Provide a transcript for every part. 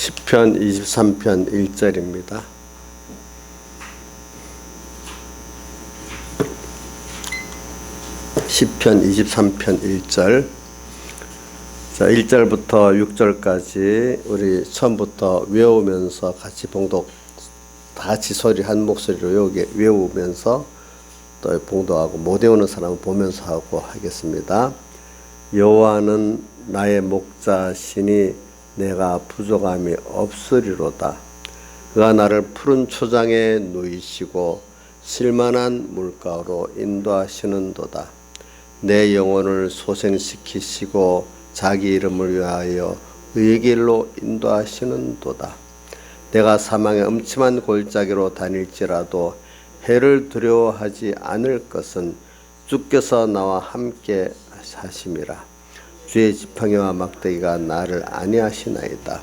시편 23편 1절입니다. 시편 23편 1절. 자, 1절부터 6절까지 우리 처음부터 외우면서 같이 봉독, 다 같이 소리 한 목소리로 외우면서 또 봉독하고, 못 외우는 사람은 보면서 하고 하겠습니다. 여호와는 나의 목자시니 내가 부족함이 없으리로다. 그가 나를 푸른 초장에 누이시고 실만한 물가로 인도하시는도다. 내 영혼을 소생시키시고 자기 이름을 위하여 의의 길로 인도하시는도다. 내가 사망의 음침한 골짜기로 다닐지라도 해를 두려워하지 않을 것은 주께서 나와 함께 하심이라. 주의 지팡이와 막대기가 나를 안위하시나이다.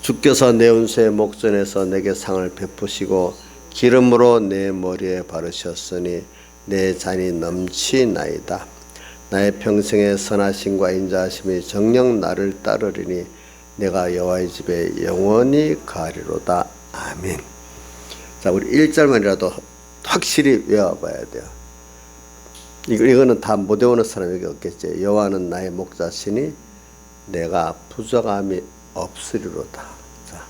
주께서 내 운수의 목전에서 내게 상을 베푸시고 기름으로 내 머리에 바르셨으니 내 잔이 넘치나이다. 나의 평생의 선하심과 인자하심이 정녕 나를 따르리니 내가 여호와의 집에 영원히 가리로다. 아멘. 자, 우리 1절만이라도 확실히 외워봐야 돼요. 이거는 다 못 외우는 사람이 여기 없겠지. 여호와는 나의 목자시니 내가 부족함이 없으리로다. 자,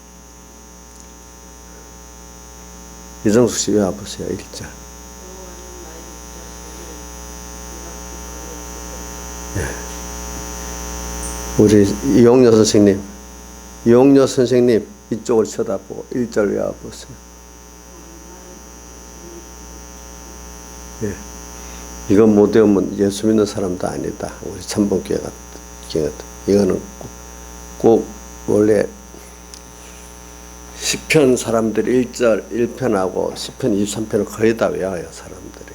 이정숙 씨 외워보세요. 1절. 우리 이용녀 선생님 이쪽을 쳐다보고 1절 외워보세요. 예. 이건 못 외우면 예수 믿는 사람도 아니다. 우리 참봉교회 같은. 이거는 꼭 원래 시편 사람들이 1절 1편하고 시편 23편을 거의 다 외워요, 사람들이.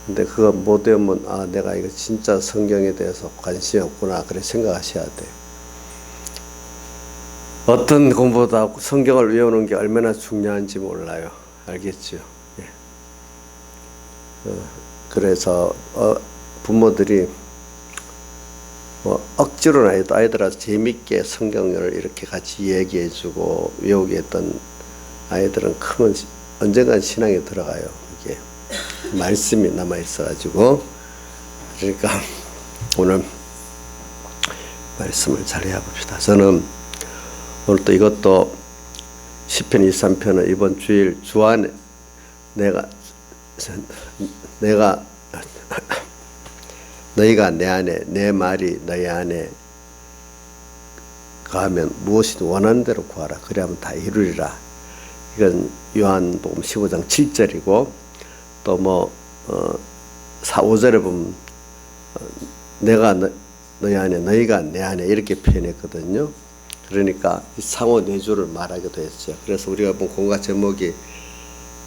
근데 그거 못 외우면 내가 이거 진짜 성경에 대해서 관심이 없구나 그래 생각하셔야 돼요. 어떤 공부보다 성경을 외우는 게 얼마나 중요한지 몰라요. 알겠죠? 예. 그래서 부모들이 억지로는 아니도 아이들한테 재밌게 성경을 이렇게 같이 얘기해주고 외우게 했던 아이들은 크면 언젠간 신앙에 들어가요. 이게 말씀이 남아 있어가지고. 그러니까 오늘 말씀을 잘 해봅시다. 저는 오늘 또 이것도 시편 23편은 이번 주일 주안에 너희가 내 안에, 내 말이 너희 안에 가면 무엇이든 원하는 대로 구하라. 그래야만 다 이루리라. 이건 요한복음 15장 7절이고 또 4, 5절에 보면 내가 너희 안에, 너희가 내 안에 이렇게 표현했거든요. 그러니까 상호 내주를 말하기도 했어요. 그래서 우리가 본 공과 제목이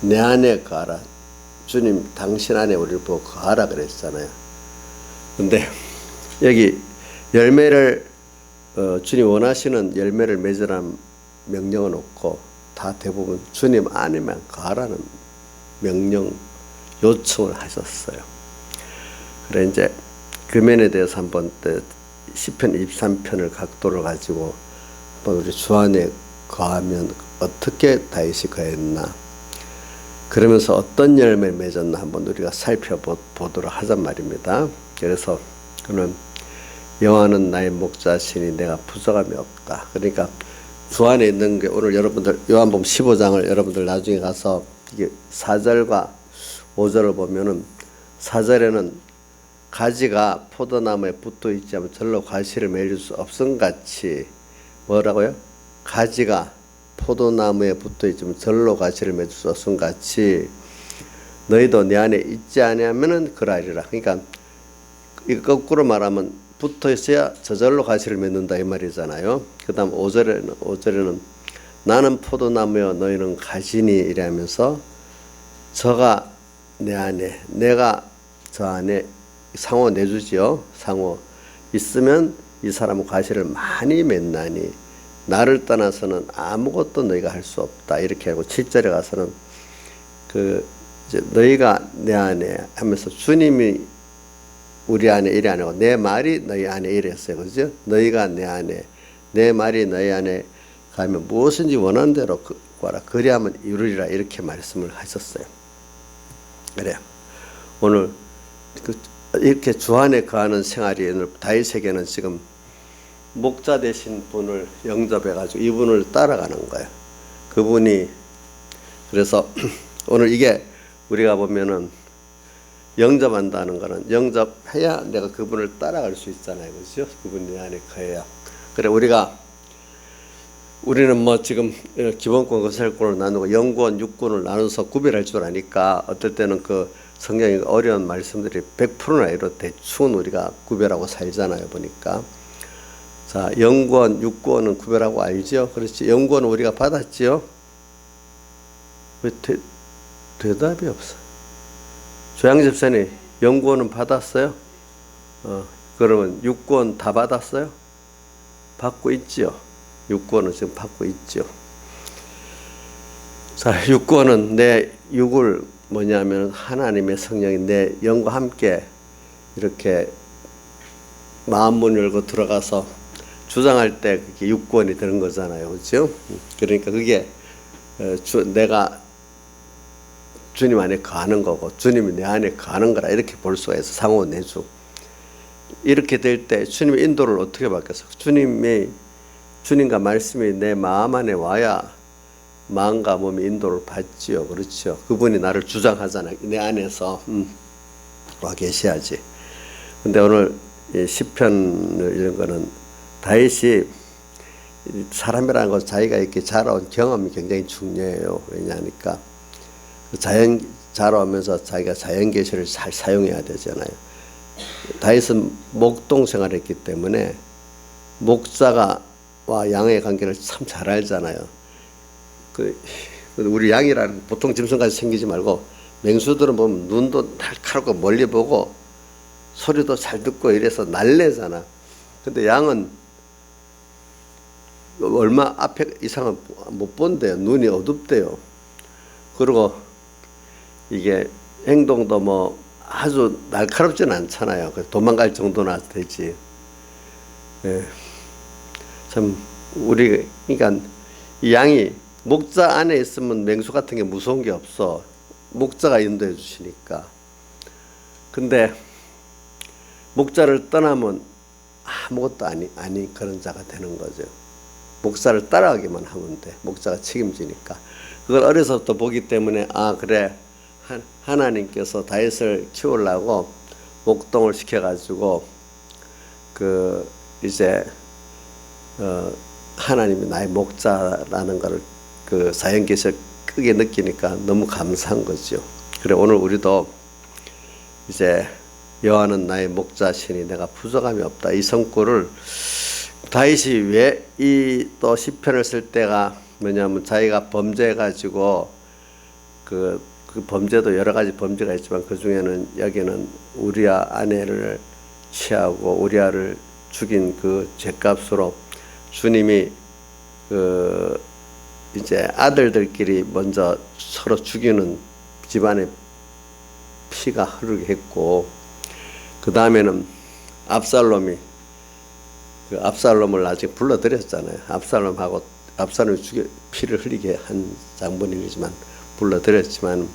내 안에 가라. 주님 당신 안에 우리를 보고 거하라 그랬잖아요. 근데 여기 열매를 주님 원하시는 열매를 맺으라는 명령은 없고 다 대부분 주님 안에만 거하라는 명령 요청을 하셨어요. 그래 이제 그 면에 대해서 한번 시편 23편을 각도를 가지고 한번 우리 주 안에 거하면 어떻게 다윗이 거했나, 그러면서 어떤 열매를 맺었나 한번 우리가 살펴보도록 하잔 말입니다. 그래서 그는 여호와는 나의 목자시니 내가 부족함이 없다. 그러니까 주 안에 있는 게 오늘 여러분들 요한복음 15장을 여러분들 나중에 가서 이게 4절과 5절을 보면은 4절에는 가지가 포도나무에 붙어 있지 않으면 절로 과실을 맺을 수 없음 같이, 뭐라고요? 가지가 포도나무에 붙어 있으면 절로 과실을 맺을 수 없음 같이 너희도 내 안에 있지 아니하면은 그러하리라. 그러니까 이거 거꾸로 말하면 붙어 있어야 저절로 과실을 맺는다 이 말이잖아요. 그다음 5절에는 나는 포도나무여 너희는 가지니 이라면서 저가 내 안에, 내가 저 안에 상호 내주지요. 상호 있으면 이 사람은 과실을 많이 맺나니 나를 떠나서는 아무것도 너희가 할 수 없다. 이렇게 하고 7절에 가서는 이제 너희가 내 안에 하면서 주님이 우리 안에 이래 아니고 내 말이 너희 안에 이랬어요. 그죠? 너희가 내 안에, 내 말이 너희 안에 가면 무엇인지 원하는 대로 구하라. 그리하면 이루리라. 이렇게 말씀을 하셨어요. 그래요. 오늘 이렇게 주 안에 거하는 생활이 오늘 다윗에게는 지금 목자 되신 분을 영접해가지고 이분을 따라가는 거예요. 그분이 그래서 오늘 이게 우리가 보면은 영접한다는 거는 영접해야 내가 그분을 따라갈 수 있잖아요. 그렇죠? 그분이 내 안에 거해야. 그래 우리는 뭐 지금 기본권, 거세권을 나누고 영권, 육권을 나눠서 구별할 줄 아니까 어떨 때는 그 성경의 어려운 말씀들이 100%나 이렇게 대충 우리가 구별하고 살잖아요. 보니까. 자, 영권, 육권은 구별하고 알죠? 그렇지. 영권은 우리가 받았지요? 왜 대답이 없어? 조양 집사님, 영권은 받았어요? 그러면 육권 다 받았어요? 받고 있지요? 육권은 지금 받고 있죠. 자, 육권은 내 육을 뭐냐면 하나님의 성령이 내 영과 함께 이렇게 마음문 열고 들어가서 주장할 때 그게 육권이 되는 거잖아요. 그렇죠? 그러니까 그게 내가 주님 안에 거하는 거고 주님이 내 안에 거하는 거라 이렇게 볼 수가 있어. 상호 내주. 이렇게 될 때 주님의 인도를 어떻게 받겠어? 주님과 말씀이 내 마음 안에 와야 마음과 몸이 인도를 받지요. 그렇죠? 그분이 나를 주장하잖아요. 내 안에서 와 계셔야지. 근데 오늘 시편을 이런 거는 다윗이 사람이라는 건 자기가 이렇게 자라온 경험이 굉장히 중요해요. 왜냐하니까 자라오면서 자기가 자연 계시를 잘 사용해야 되잖아요. 다윗은 목동 생활을 했기 때문에 목자와 양의 관계를 참 잘 알잖아요. 우리 양이라는 보통 짐승까지 생기지 말고 맹수들은 보면 눈도 날카롭고 멀리 보고 소리도 잘 듣고 이래서 날래잖아. 근데 양은 얼마 앞에 이상은 못 본대요. 눈이 어둡대요. 그리고 이게 행동도 뭐 아주 날카롭지는 않잖아요. 도망갈 정도나 되지. 예. 참 그러니까 이 양이 목자 안에 있으면 맹수 같은 게 무서운 게 없어. 목자가 인도해 주시니까. 근데 목자를 떠나면 아무것도 아닌 그런 자가 되는 거죠. 목자를 따라가기만 하면 돼. 목자가 책임지니까. 그걸 어려서부터 보기 때문에 그래 하나님께서 다윗을 키우려고 목동을 시켜가지고 이제 하나님이 나의 목자라는 것을 사형께서 크게 느끼니까 너무 감사한 거죠. 그래 오늘 우리도 이제 여호와는 나의 목자시니 내가 부족함이 없다. 이 성구를 다윗이 왜 이 또 시편을 쓸 때가 뭐냐면 자기가 범죄해가지고 그 범죄도 여러 가지 범죄가 있지만 그 중에는 여기는 우리아 아내를 취하고 우리아를 죽인 그 죄값으로 주님이 이제 아들들끼리 먼저 서로 죽이는 집안에 피가 흐르게 했고 그 다음에는 압살롬을 나중에 불러들였잖아요. 압살롬이 피를 흘리게 한 장본인이지만 불러들였지만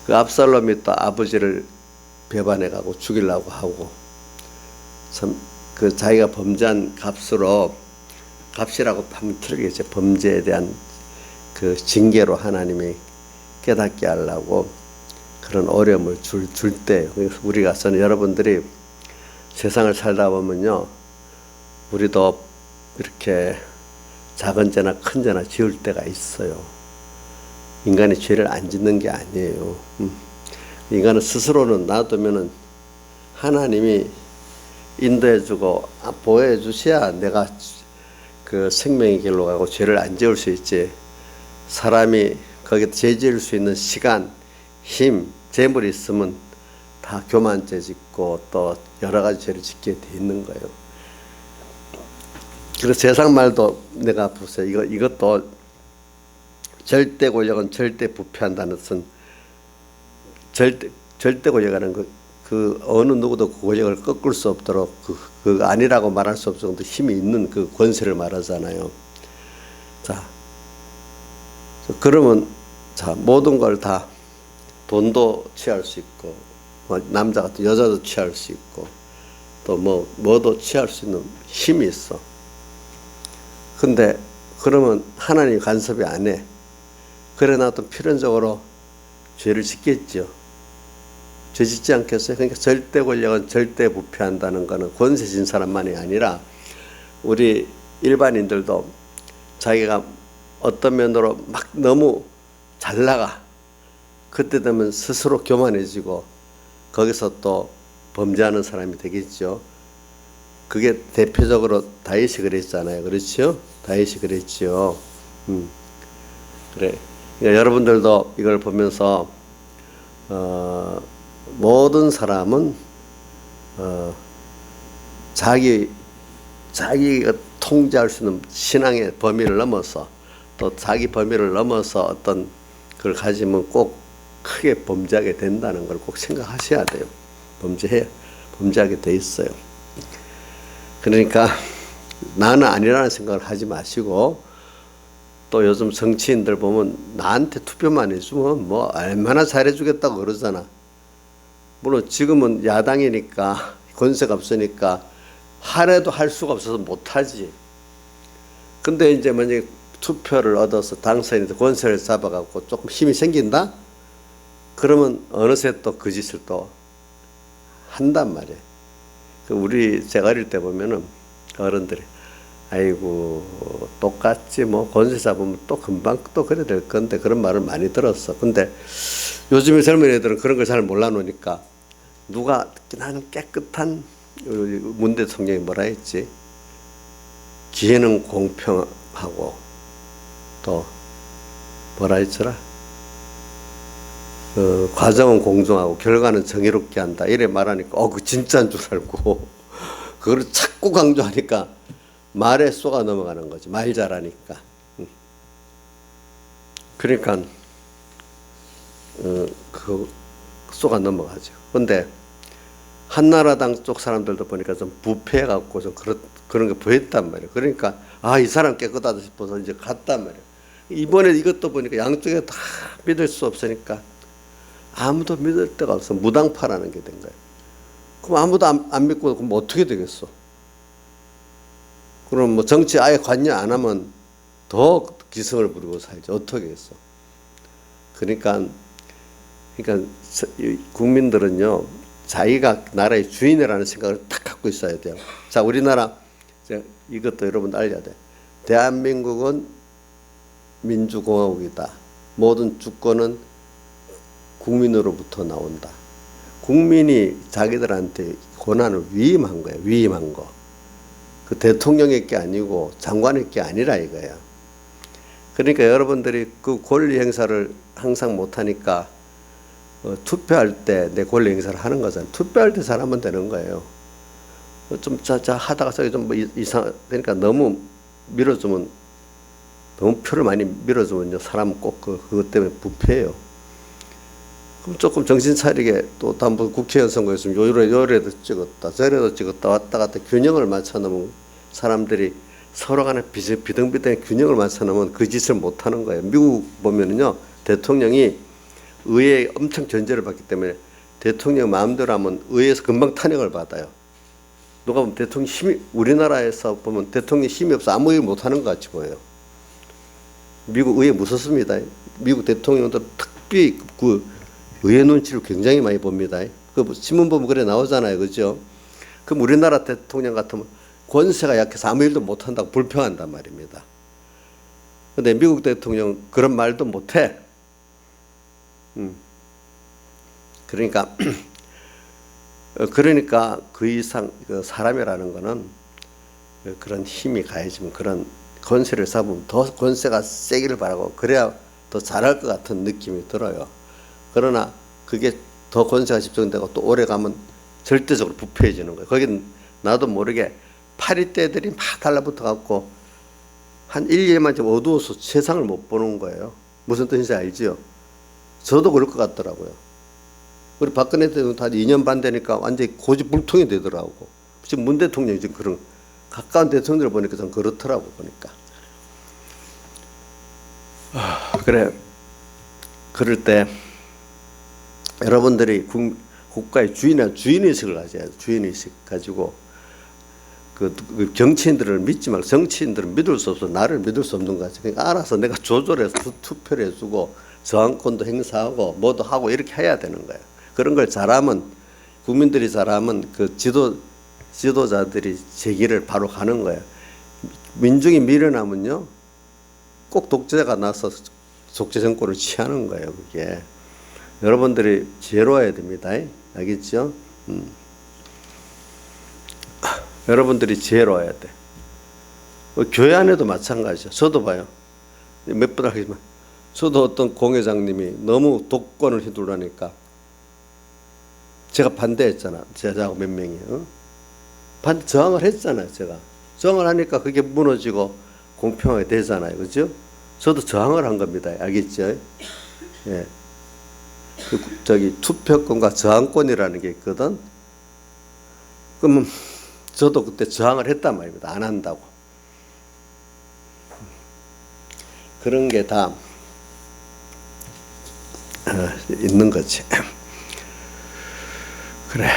그 압살롬이 또 아버지를 배반해가고 죽이려고 하고 참 자기가 범죄한 값이라고 하면 틀리겠죠. 범죄에 대한 그 징계로 하나님이 깨닫게 하려고 그런 어려움을 줄 때예요. 그래서 우리가 저는 여러분들이 세상을 살다 보면요, 우리도 이렇게 작은 죄나 큰 죄나 지을 때가 있어요. 인간이 죄를 안 짓는 게 아니에요. 인간은 스스로는 놔두면은 하나님이 인도해주고 보호해 주셔야 내가 그 생명의 길로 가고 죄를 안 지을 수 있지. 사람이 거기에 죄 지을 수 있는 시간, 힘, 재물이 있으면 다 교만죄 짓고 또 여러 가지 죄를 짓게 돼 있는 거예요. 그래서 세상 말도 내가 보세요. 이것도 절대 권력은 절대 부패한다는 것은 절대 권력이라는 그 어느 누구도 그 권력을 꺾을 수 없도록 그 아니라고 말할 수 없을 정도 힘이 있는 그 권세를 말하잖아요. 자, 그러면 자, 모든 걸 다 돈도 취할 수 있고, 남자 같은 여자도 취할 수 있고, 또 뭐도 취할 수 있는 힘이 있어. 근데 그러면 하나님 간섭이 안 해. 그래 놔도 필연적으로 죄를 짓겠죠. 죄 짓지 않겠어요? 그러니까 절대 권력은 절대 부패한다는 것은 권세 진 사람만이 아니라 우리 일반인들도 자기가 어떤 면으로 막 너무 잘 나가. 그때 되면 스스로 교만해지고 거기서 또 범죄하는 사람이 되겠죠. 그게 대표적으로 다윗이 그랬잖아요. 그렇죠? 다윗이 그랬죠. 그래. 그러니까 여러분들도 이걸 보면서 모든 사람은 자기가 통제할 수 있는 신앙의 범위를 넘어서 또 자기 범위를 넘어서 어떤 걸 가지면 꼭 크게 범죄하게 된다는 걸 꼭 생각하셔야 돼요. 범죄하게 돼 있어요. 그러니까 나는 아니라는 생각을 하지 마시고, 또 요즘 정치인들 보면 나한테 투표만 해주면 뭐 얼마나 잘해주겠다고 그러잖아. 물론 지금은 야당이니까 권세가 없으니까 하래도 할 수가 없어서 못하지. 근데 이제 만약에 투표를 얻어서 당선인한테 권세를 잡아갖고 조금 힘이 생긴다? 그러면 어느새 또 그 짓을 또 한단 말이에요. 제가 어릴 때 보면은 어른들이 아이고 똑같지 뭐 권세 잡으면 또 금방 또 그래 될 건데 그런 말을 많이 들었어. 근데 요즘에 젊은 애들은 그런 걸 잘 몰라 놓으니까 누가 나는 깨끗한 문 대통령이 뭐라 했지? 기회는 공평하고 또 뭐라 했더라? 과정은 공정하고 결과는 정의롭게 한다 이래 말하니까 그 진짜인 줄 알고 그걸 자꾸 강조하니까 말에 쏘가 넘어가는 거지. 말 잘하니까. 그러니까 그 쏘가 넘어가죠. 근데 한나라당 쪽 사람들도 보니까 좀 부패해갖고 좀 그런 게 보였단 말이에요. 그러니까 이 사람 깨끗하다 싶어서 이제 갔단 말이에요. 이번에 이것도 보니까 양쪽에 다 믿을 수 없으니까 아무도 믿을 데가 없어. 무당파라는 게 된 거예요. 그럼 아무도 안 믿고 그럼 어떻게 되겠어? 그럼 뭐 정치 아예 관여 안 하면 더 기승을 부리고 살지. 어떻게 했어? 그러니까 국민들은요, 자기가 나라의 주인이라는 생각을 딱 갖고 있어야 돼요. 자, 우리나라 이것도 여러분 알려야 돼. 대한민국은 민주공화국이다. 모든 주권은 국민으로부터 나온다. 국민이 자기들한테 권한을 위임한 거예요. 위임한 거. 그 대통령의 게 아니고 장관의 게 아니라 이거예요. 그러니까 여러분들이 그 권리 행사를 항상 못하니까 투표할 때 내 권리 행사를 하는 거잖아요. 투표할 때 잘하면 되는 거예요. 좀 하다가 저기 좀 그러니까 너무 밀어주면, 너무 표를 많이 밀어주면요, 사람 꼭 그것 때문에 부패해요. 그럼 조금 정신 차리게 또 한번 국회의원 선거였으면 요래도 찍었다 저래도 찍었다 왔다 갔다 균형을 맞춰 놓으면 사람들이 서로 간에 비등비등의 균형을 맞춰 놓으면 그 짓을 못 하는 거예요. 미국 보면은요, 대통령이 의회에 엄청 견제를 받기 때문에 대통령 마음대로 하면 의회에서 금방 탄핵을 받아요. 누가 보면 대통령 힘이, 우리나라에서 보면 대통령 힘이 없어 아무 일 못 하는 것 같이 보여요. 미국 의회 무섭습니다. 미국 대통령도 특별히 그 의회 눈치를 굉장히 많이 봅니다. 그 신문 보면 그래 나오잖아요. 그죠? 그럼 우리나라 대통령 같으면 권세가 약해서 아무 일도 못 한다고 불평한단 말입니다. 근데 미국 대통령 그런 말도 못 해. 그러니까 그 이상 사람이라는 거는 그런 힘이 가해지면 그런 권세를 잡으면 더 권세가 세기를 바라고 그래야 더 잘할 것 같은 느낌이 들어요. 그러나 그게 더 권세가 집중되고 또 오래 가면 절대적으로 부패해지는 거예요. 거긴 나도 모르게 파리떼들이 막 달라붙어 갖고 한 1년만 좀 어두워서 세상을 못 보는 거예요. 무슨 뜻인지 알지요? 저도 그럴 것 같더라고요. 우리 박근혜 대통령 다 2년 반 되니까 완전히 고집불통이 되더라고. 지금 문 대통령이 지금 그런 가까운 대통령들 보니까 좀 그렇더라고 보니까. 그래, 그럴 때 여러분들이 국가의 주인의식을 가져야 돼. 주인의식 가지고 그 정치인들을 믿지 말고, 정치인들은 믿을 수 없어. 나를 믿을 수 없는 거지. 그러니까 알아서 내가 조절해서 투표를 해주고 저항권도 행사하고 뭐도 하고 이렇게 해야 되는 거예요. 그런 걸 잘하면, 국민들이 잘하면 그 지도자들이 제기를 바로 가는 거예요. 민중이 미련하면요 꼭 독재자가 나서 독재 정권을 취하는 거예요. 그게 여러분들이 지혜로워야 됩니다. 알겠죠? 여러분들이 지혜로워야 돼. 교회 안에도 마찬가지죠. 저도 봐요. 몇 번 하겠지만 저도 어떤 공회장님이 너무 독권을 휘둘러니까 제가 반대했잖아. 제자하고 몇 명이 저항을 했잖아요. 제가 저항을 하니까 그게 무너지고 공평하게 되잖아요. 그죠? 저도 저항을 한 겁니다. 알겠죠? 예. 투표권과 저항권이라는 게 있거든. 그러면 저도 그때 저항을 했단 말입니다. 안 한다고. 그런 게 다 있는 거지. 그래.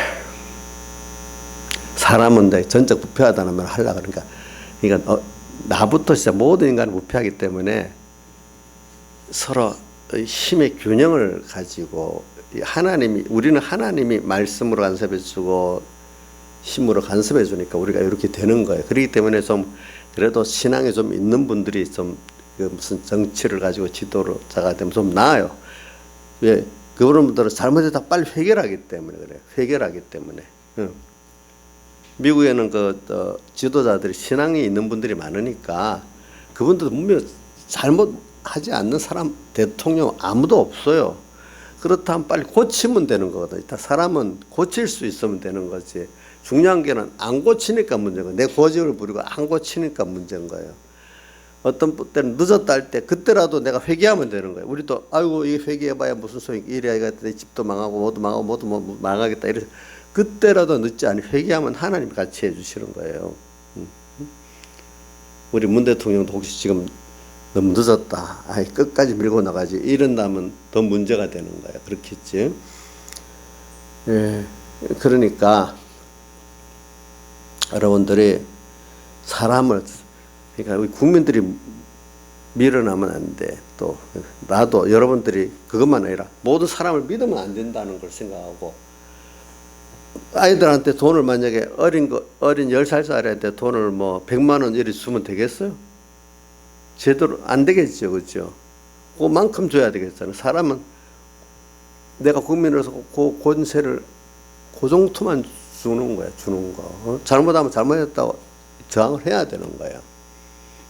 사람은 전적 부패하다는 말을 하려고 그러니까 나부터 진짜 모든 인간은 부패하기 때문에 서로 힘의 균형을 가지고 우리는 하나님이 말씀으로 간섭해 주고 힘으로 간섭해 주니까 우리가 이렇게 되는 거예요. 그렇기 때문에 좀 그래도 신앙이 좀 있는 분들이 좀 무슨 정치를 가지고 지도자가 되면 좀 나아요. 왜? 그런 분들은 잘못했다 빨리 해결하기 때문에 그래요. 해결하기 때문에. 미국에는 지도자들이 신앙이 있는 분들이 많으니까 그분들도 분명 잘못하지 않는 사람 대통령 아무도 없어요. 그렇다면 빨리 고치면 되는 거거든. 사람은 고칠 수 있으면 되는 거지. 중요한 게는 안 고치니까 문제인 거예요. 내 고집을 부리고 안 고치니까 문제인 거예요. 어떤 때는 늦었다 할 때 그때라도 내가 회개하면 되는 거예요. 우리도 아이고 이 회개해봐야 무슨 소용, 이래야 내 집도 망하고 모두 망하고 모두 망하겠다 이래. 그때라도 늦지 않이 회개하면 하나님 같이 해주시는 거예요. 우리 문 대통령도 혹시 지금 너무 늦었다, 끝까지 밀고 나가지 이런다면 더 문제가 되는 거예요. 그렇겠지. 예, 그러니까 여러분들이 사람을, 그러니까 우리 국민들이 밀어나면 안 돼. 또 나도 여러분들이 그것만 아니라 모든 사람을 믿으면 안 된다는 걸 생각하고, 아이들한테 돈을 만약에 어린 10살짜리한테 돈을 뭐 100만 원 이렇게 주면 되겠어요? 제대로 안 되겠죠. 그렇죠? 그만큼 줘야 되겠잖아요. 사람은 내가 국민으로서 그 권세를 그 정도만 주는 거야. 주는 거. 잘못하면 잘못했다고 저항을 해야 되는 거예요.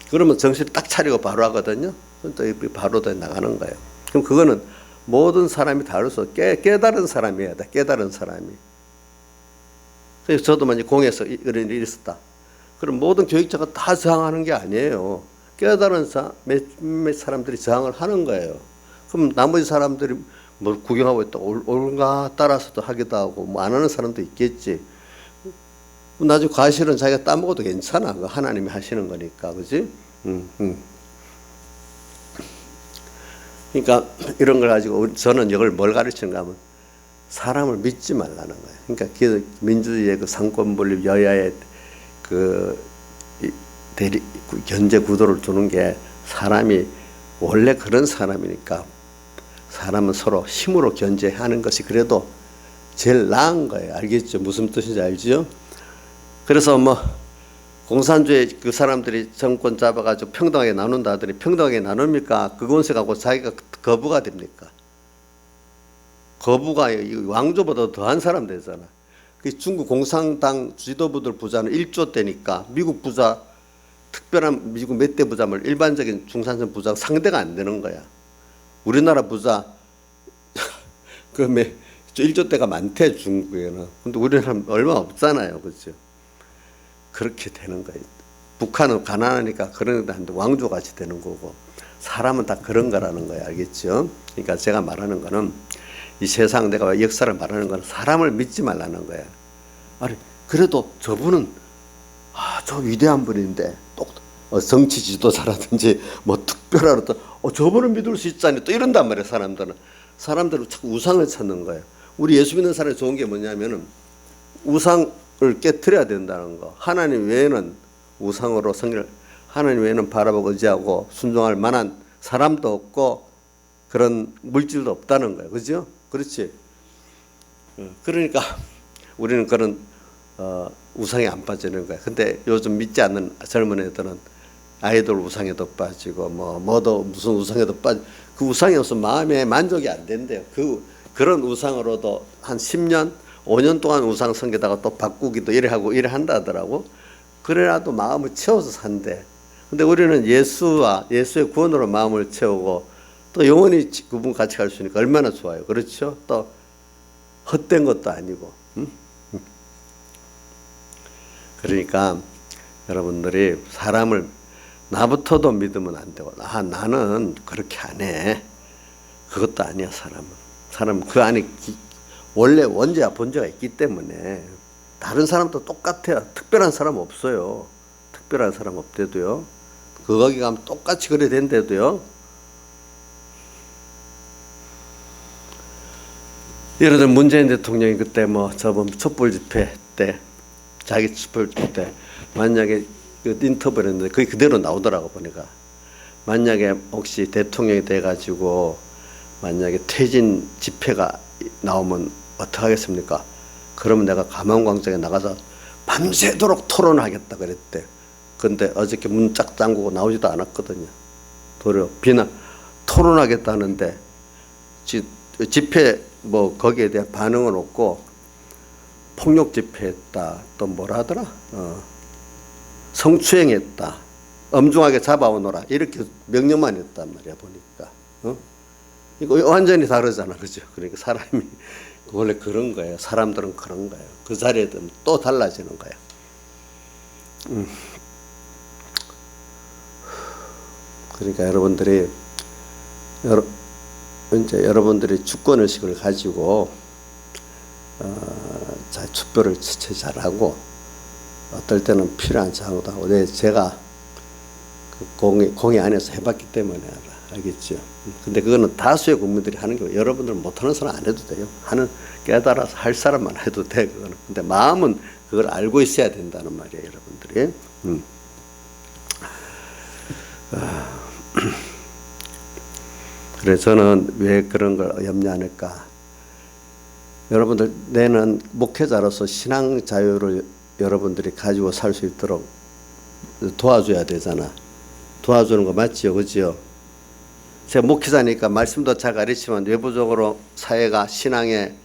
그러면 정신을 딱 차리고 바로 하거든요. 또 바로 나가는 거예요. 그럼 그거는 모든 사람이 다르서 깨달은 사람이 해야 돼. 깨달은 사람이. 그래서 저도 만약 공에서 이런 일이 있었다. 그럼 모든 교육자가 다 저항하는 게 아니에요. 깨달은 몇몇 사람들이 저항을 하는 거예요. 그럼 나머지 사람들이 뭐 구경하고 있다 옳은가 따라서도 하기도 하고 뭐 안 하는 사람도 있겠지. 나중에 과실은 자기가 따먹어도 괜찮아. 그 하나님이 하시는 거니까, 그지? 그러니까 이런 걸 가지고 저는 이걸 뭘 가르치는가 하면 사람을 믿지 말라는 거예요. 그러니까 민주주의의 그 상권 분립, 여야의 견제 구도를 두는 게 사람이 원래 그런 사람이니까 사람은 서로 힘으로 견제하는 것이 그래도 제일 나은 거예요. 알겠죠? 무슨 뜻인지 알죠? 그래서 뭐 공산주의 그 사람들이 정권 잡아가지고 평등하게 나눈다 하더니 평등하게 나눕니까? 그 권세 갖고 자기가 거부가 됩니까? 거부가 왕조보다 더한 사람 되잖아. 그 중국 공산당 지도부들 부자는 1조 대니까 미국 부자, 특별한 미국 몇 대 부자면 일반적인 중산층 부자 상대가 안 되는 거야. 우리나라 부자 그 1조 대가 많대 중국에는. 근데 우리나라는 얼마 없잖아요, 그렇죠? 그렇게 되는 거예요. 북한은 가난하니까 그런 데한테 왕조같이 되는 거고 사람은 다 그런 거라는 거예요, 알겠죠? 그러니까 제가 말하는 거는 이 세상 내가 역사를 말하는 건 사람을 믿지 말라는 거야. 아니 그래도 저분은 저 위대한 분인데 또 정치 지도자라든지 뭐 특별한 어떤 저분을 믿을 수 있잖니 또 이런단 말이에요. 사람들은 자꾸 우상을 찾는 거예요. 우리 예수 믿는 사람이 좋은 게 뭐냐면은 우상을 깨트려야 된다는 거. 하나님 외에는 우상으로 하나님 외에는 바라보고 의지하고 순종할 만한 사람도 없고 그런 물질도 없다는 거예요. 그죠? 그렇지? 그러니까 우리는 그런 우상에 안 빠지는 거예요. 근데 요즘 믿지 않는 젊은 애들은 아이돌 우상에도 빠지고 뭐도 무슨 우상에도 빠지고 그 우상이 없으면 마음에 만족이 안 된대요. 그런 우상으로도 한 10년, 5년 동안 우상 섬기다가 또 바꾸기도 이래 한다 하더라고. 그래라도 마음을 채워서 산대. 근데 우리는 예수의 구원으로 마음을 채우고 또 영원히 그분 같이 갈 수 있으니까 얼마나 좋아요. 그렇죠? 또 헛된 것도 아니고. 그러니까 여러분들이 사람을 나부터도 믿으면 안 되고 나는 그렇게 안 해. 그것도 아니야. 사람은 그 안에 원래 원죄와 본죄가 있기 때문에 다른 사람도 똑같아요. 특별한 사람 없어요. 특별한 사람 없대도요. 거기 가면 똑같이 그래 된대도요. 예를 들어 문재인 대통령이 그때 저번 촛불 집회 때 자기 촛불 집회 때 만약에 인터뷰를 했는데 그게 그대로 나오더라고 보니까 만약에 혹시 대통령이 돼가지고 만약에 퇴진 집회가 나오면 어떡하겠습니까? 그러면 내가 감원광장에 나가서 밤새도록 토론하겠다 그랬대. 근데 어저께 문 쫙 잠그고 나오지도 않았거든요. 도리어 토론하겠다는데 집회 거기에 대한 반응은 없고 폭력 집회했다. 또 뭐라 하더라? 성추행했다. 엄중하게 잡아오너라. 이렇게 명령만 했단 말이야 보니까. 이거 완전히 다르잖아, 그죠? 그러니까 사람이 원래 그런 거예요. 사람들은 그런 거예요. 그 자리에 되면 또 달라지는 거예요. 그러니까 여러분들이 주권의식을 가지고 투표를 잘하고 어떨 때는 필요한 장도 하고 제가 공의 안에서 해봤기 때문에 알겠죠. 근데 그거는 다수의 국민들이 하는 거고 여러분들은 못하는 사람 안 해도 돼요. 깨달아서 할 사람만 해도 돼. 그거는. 근데 마음은 그걸 알고 있어야 된다는 말이에요, 여러분들이. 그래서 저는 왜 그런 걸 염려하니까 여러분들 내는 목회자로서 신앙 자유를 여러분들이 가지고 살 수 있도록 도와줘야 되잖아. 도와주는 거 맞지요, 그지요? 제가 목회자니까 말씀도 잘 가르치지만 외부적으로 사회가 신앙의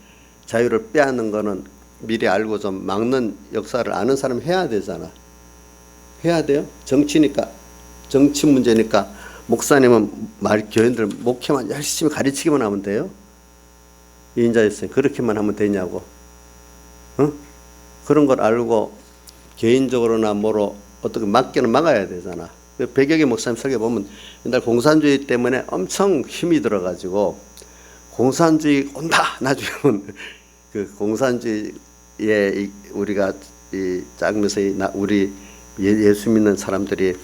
자유를 빼앗는 거는 미리 알고 좀 막는 역사를 아는 사람이 해야 되잖아. 해야 돼요. 정치니까, 정치 문제니까 목사님은 교인들 목회만 열심히 가르치기만 하면 돼요. 인자였으니 그렇게만 하면 되냐고. 그런 걸 알고 개인적으로나 뭐로 어떻게 막기는 막아야 되잖아. 백여기 목사님 설교 보면 옛날 공산주의 때문에 엄청 힘이 들어가지고 공산주의 온다 나중에는 그 공산주의에 우리가 짜면서 우리 예수 믿는 사람들이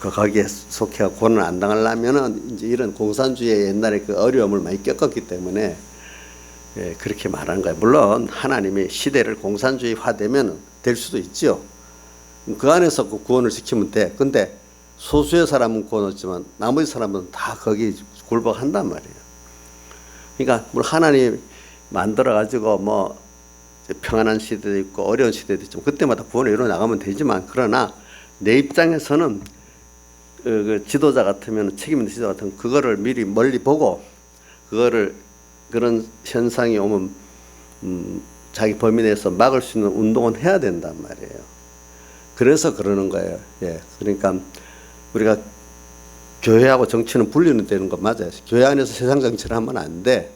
거기에 속해 고난 안 당하려면은 이제 이런 공산주의의 옛날에 그 어려움을 많이 겪었기 때문에 그렇게 말하는 거예요. 물론 하나님이 시대를 공산주의화되면 될 수도 있죠. 그 안에서 그 구원을 시키면 돼. 근데 소수의 사람은 구원 얻지만 나머지 사람은 다 거기 굴복한단 말이에요. 그러니까 물론 하나님 만들어가지고 평안한 시대도 있고 어려운 시대도 있지만 그때마다 구원을 이루어 나가면 되지만 그러나 내 입장에서는 그 지도자 같으면 책임 있는 지도자 같으면 그거를 미리 멀리 보고 그거를 그런 현상이 오면 자기 범위 내에서 막을 수 있는 운동은 해야 된단 말이에요. 그래서 그러는 거예요. 예. 그러니까 우리가 교회하고 정치는 분리는 되는 거 맞아요. 교회 안에서 세상 정치를 하면 안 돼.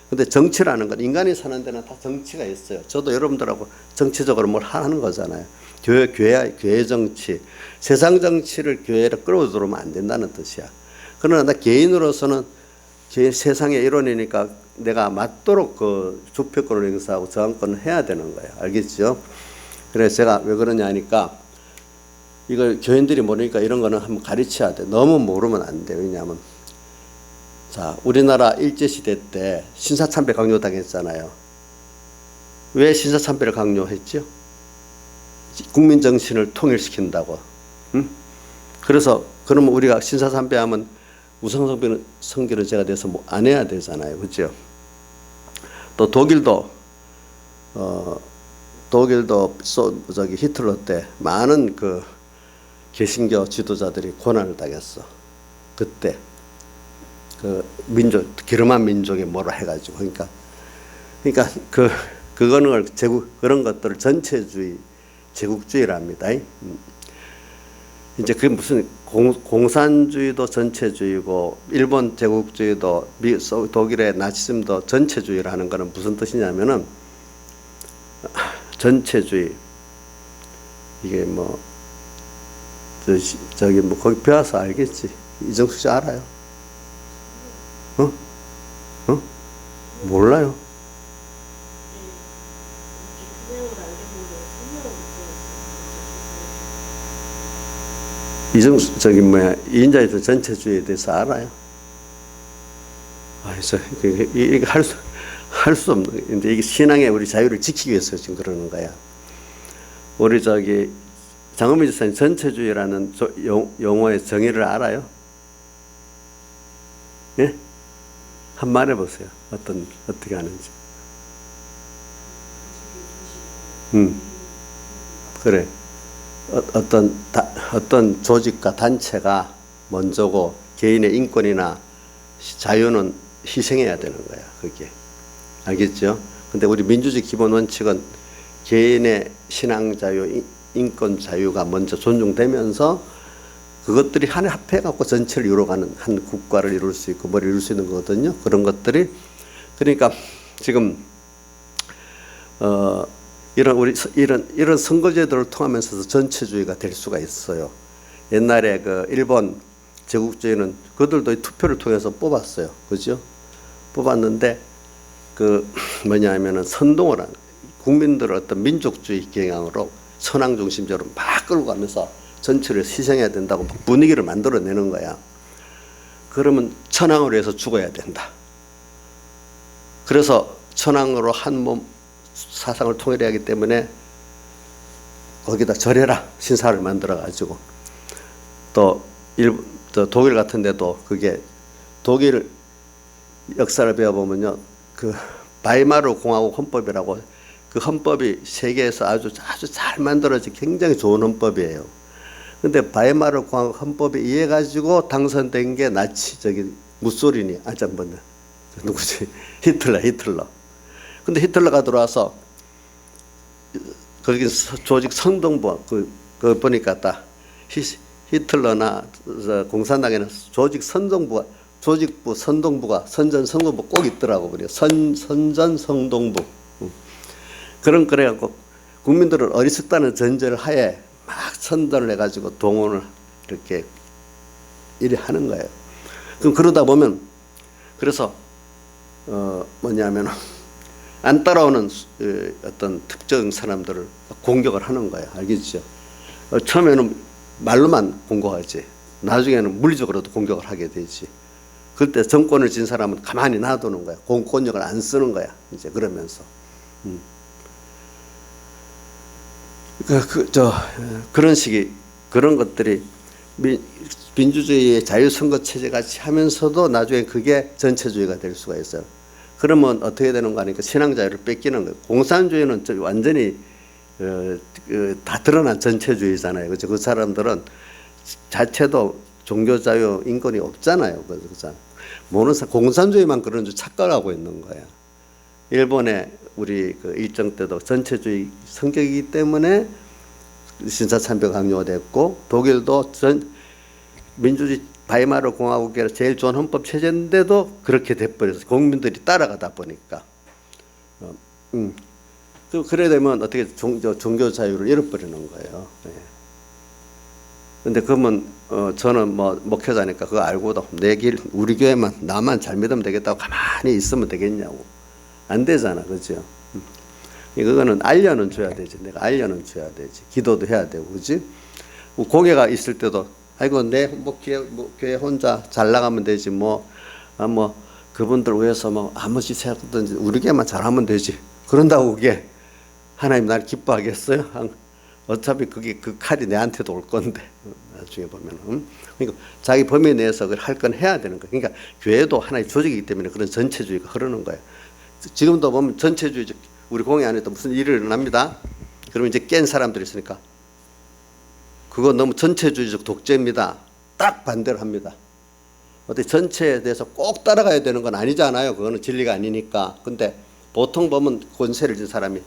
근데 정치라는 건 인간이 사는 데는 다 정치가 있어요. 저도 여러분들하고 정치적으로 뭘 하는 거잖아요. 교회 정치, 세상 정치를 교회로 끌어들어오면 안 된다는 뜻이야. 그러나 나 개인으로서는 세상의 일원이니까 내가 맞도록 그 주표권을 행사하고 저항권을 해야 되는 거예요. 알겠죠? 그래서 제가 왜 그러냐 하니까 이걸 교인들이 모르니까 이런 거는 한번 가르쳐야 돼. 너무 모르면 안 돼. 왜냐하면 자, 우리나라 일제시대 때 신사참배 강요당했잖아요. 왜 신사참배를 강요했죠? 국민 정신을 통일시킨다고. 응? 그래서 그러면 우리가 신사참배하면 우상성교는 제가 돼서 뭐 안 해야 되잖아요. 그렇죠? 또 독일도 히틀러 때 많은 그 개신교 지도자들이 고난을 당했어. 그때 그 게르만 민족이 뭐라 해가지고 그러니까 그거는 그런 것들을 전체주의 제국주의랍니다. 이제 그게 무슨 공산주의도 전체주의고 일본 제국주의도 독일의 나치즘도 전체주의라는 거는 무슨 뜻이냐면은 전체주의 이게 뭐 저기 뭐 거기 배워서 알겠지. 이정숙 씨 알아요? 몰라요. 저기 뭐야 이인자에서 전체주의에 대해서 알아요? 이게 할 수 없는. 근데 이게 신앙의 우리 자유를 지키기 위해서 지금 그러는 거야. 우리 저기 장엄희 지사님 전체주의라는 용어의 정의를 알아요? 예? 한 번 해보세요. 어떻게 하는지. 그래. 어떤 조직과 단체가 먼저고 개인의 인권이나 자유는 희생해야 되는 거야. 그게. 알겠죠? 근데 우리 민주주의 기본 원칙은 개인의 신앙 자유, 인권 자유가 먼저 존중되면서 그것들이 하나에 합해갖고 전체를 이루어가는 한 국가를 이룰 수 있고 뭘 이룰 수 있는 거거든요. 그런 것들이. 그러니까 지금 이런 선거제도를 통하면서 전체주의가 될 수가 있어요. 옛날에 그 일본 제국주의는 그들도 투표를 통해서 뽑았어요. 그죠? 뽑았는데 그 뭐냐면은 선동을 한 국민들의 어떤 민족주의 경향으로 천황 중심적으로 막 끌고 가면서 전체를 희생해야 된다고 분위기를 만들어내는 거야. 그러면 천황을 위해서 죽어야 된다. 그래서 천황으로 한 몸 사상을 통일해야 하기 때문에 거기다 절해라 신사를 만들어 가지고 또 독일 같은 데도 그게 독일 역사를 배워보면요. 그 바이마르 공화국 헌법이라고 그 헌법이 세계에서 아주 잘 만들어진 굉장히 좋은 헌법이에요. 근데 바이마르 공화국 헌법에 의해 가지고 당선된 게 무소리니 누구지? 히틀러. 근데 히틀러가 들어와서 거기 조직 선동부 그 보니까 딱 히틀러나 공산당에는 조직부 선동부가 선전성동부 꼭 있더라고. 선전성동부. 그래갖고 국민들은 어리석다는 전제를 하에 막 선전을 해가지고 동원을 이렇게 이래 하는 거예요. 그럼 그러다 보면 그래서 뭐냐면 안 따라오는 어떤 특정 사람들을 공격을 하는 거예요. 알겠죠? 처음에는 말로만 공격하지 나중에는 물리적으로도 공격을 하게 되지. 그때 정권을 진 사람은 가만히 놔두는 거야. 공권력을 안 쓰는 거야. 이제 그러면서. 그런 식의 그런 것들이 민주주의의 자유선거체제 같이 하면서도 나중에 그게 전체주의가 될 수가 있어요. 그러면 어떻게 되는 거 아니까 신앙 자유를 뺏기는 거예요. 공산주의는 완전히 다 드러난 전체주의잖아요. 그렇죠? 그 사람들은 자체도 종교 자유 인권이 없잖아요. 그래서 공산주의만 그런 줄 착각하고 있는 거야. 일본의 우리 그 일정 때도 전체주의 성격이기 때문에 신사참배가 강요가 됐고 독일도 민주주의 바이마르 공화국의 제일 좋은 헌법 체제인데도 그렇게 돼버려서 국민들이 따라가다 보니까 그래 되면 어떻게 종교 자유를 잃어버리는 거예요. 그런데 그러면 저는 뭐 목회자니까 그거 알고도 우리 교회만 나만 잘 믿으면 되겠다고 가만히 있으면 되겠냐고. 안 되잖아. 그죠? 그거는 알려는 줘야 되지. 내가 알려는 줘야 되지. 기도도 해야 되고. 그지? 공예가 있을 때도 아이고 내 교회 혼자 잘 나가면 되지 뭐 그분들 위해서 뭐 아무 짓 해든지 우리 교회만 잘하면 되지. 그런다고 그게 하나님 날 기뻐하겠어요? 어차피 그게 그 칼이 내한테도 올 건데 나중에 보면은 그러니까 자기 범위 내에서 그걸 할 건 해야 되는 거예요. 그러니까 교회도 하나의 조직이기 때문에 그런 전체주의가 흐르는 거예요. 지금도 보면 전체주의적 우리 공회 안에도 무슨 일이 일어납니다. 그러면 이제 깬 사람들이 있으니까 그거 너무 전체주의적 독재입니다. 딱 반대를 합니다. 어떻게 전체에 대해서 꼭 따라가야 되는 건 아니잖아요. 그거는 진리가 아니니까. 근데 보통 보면 권세를 진 사람이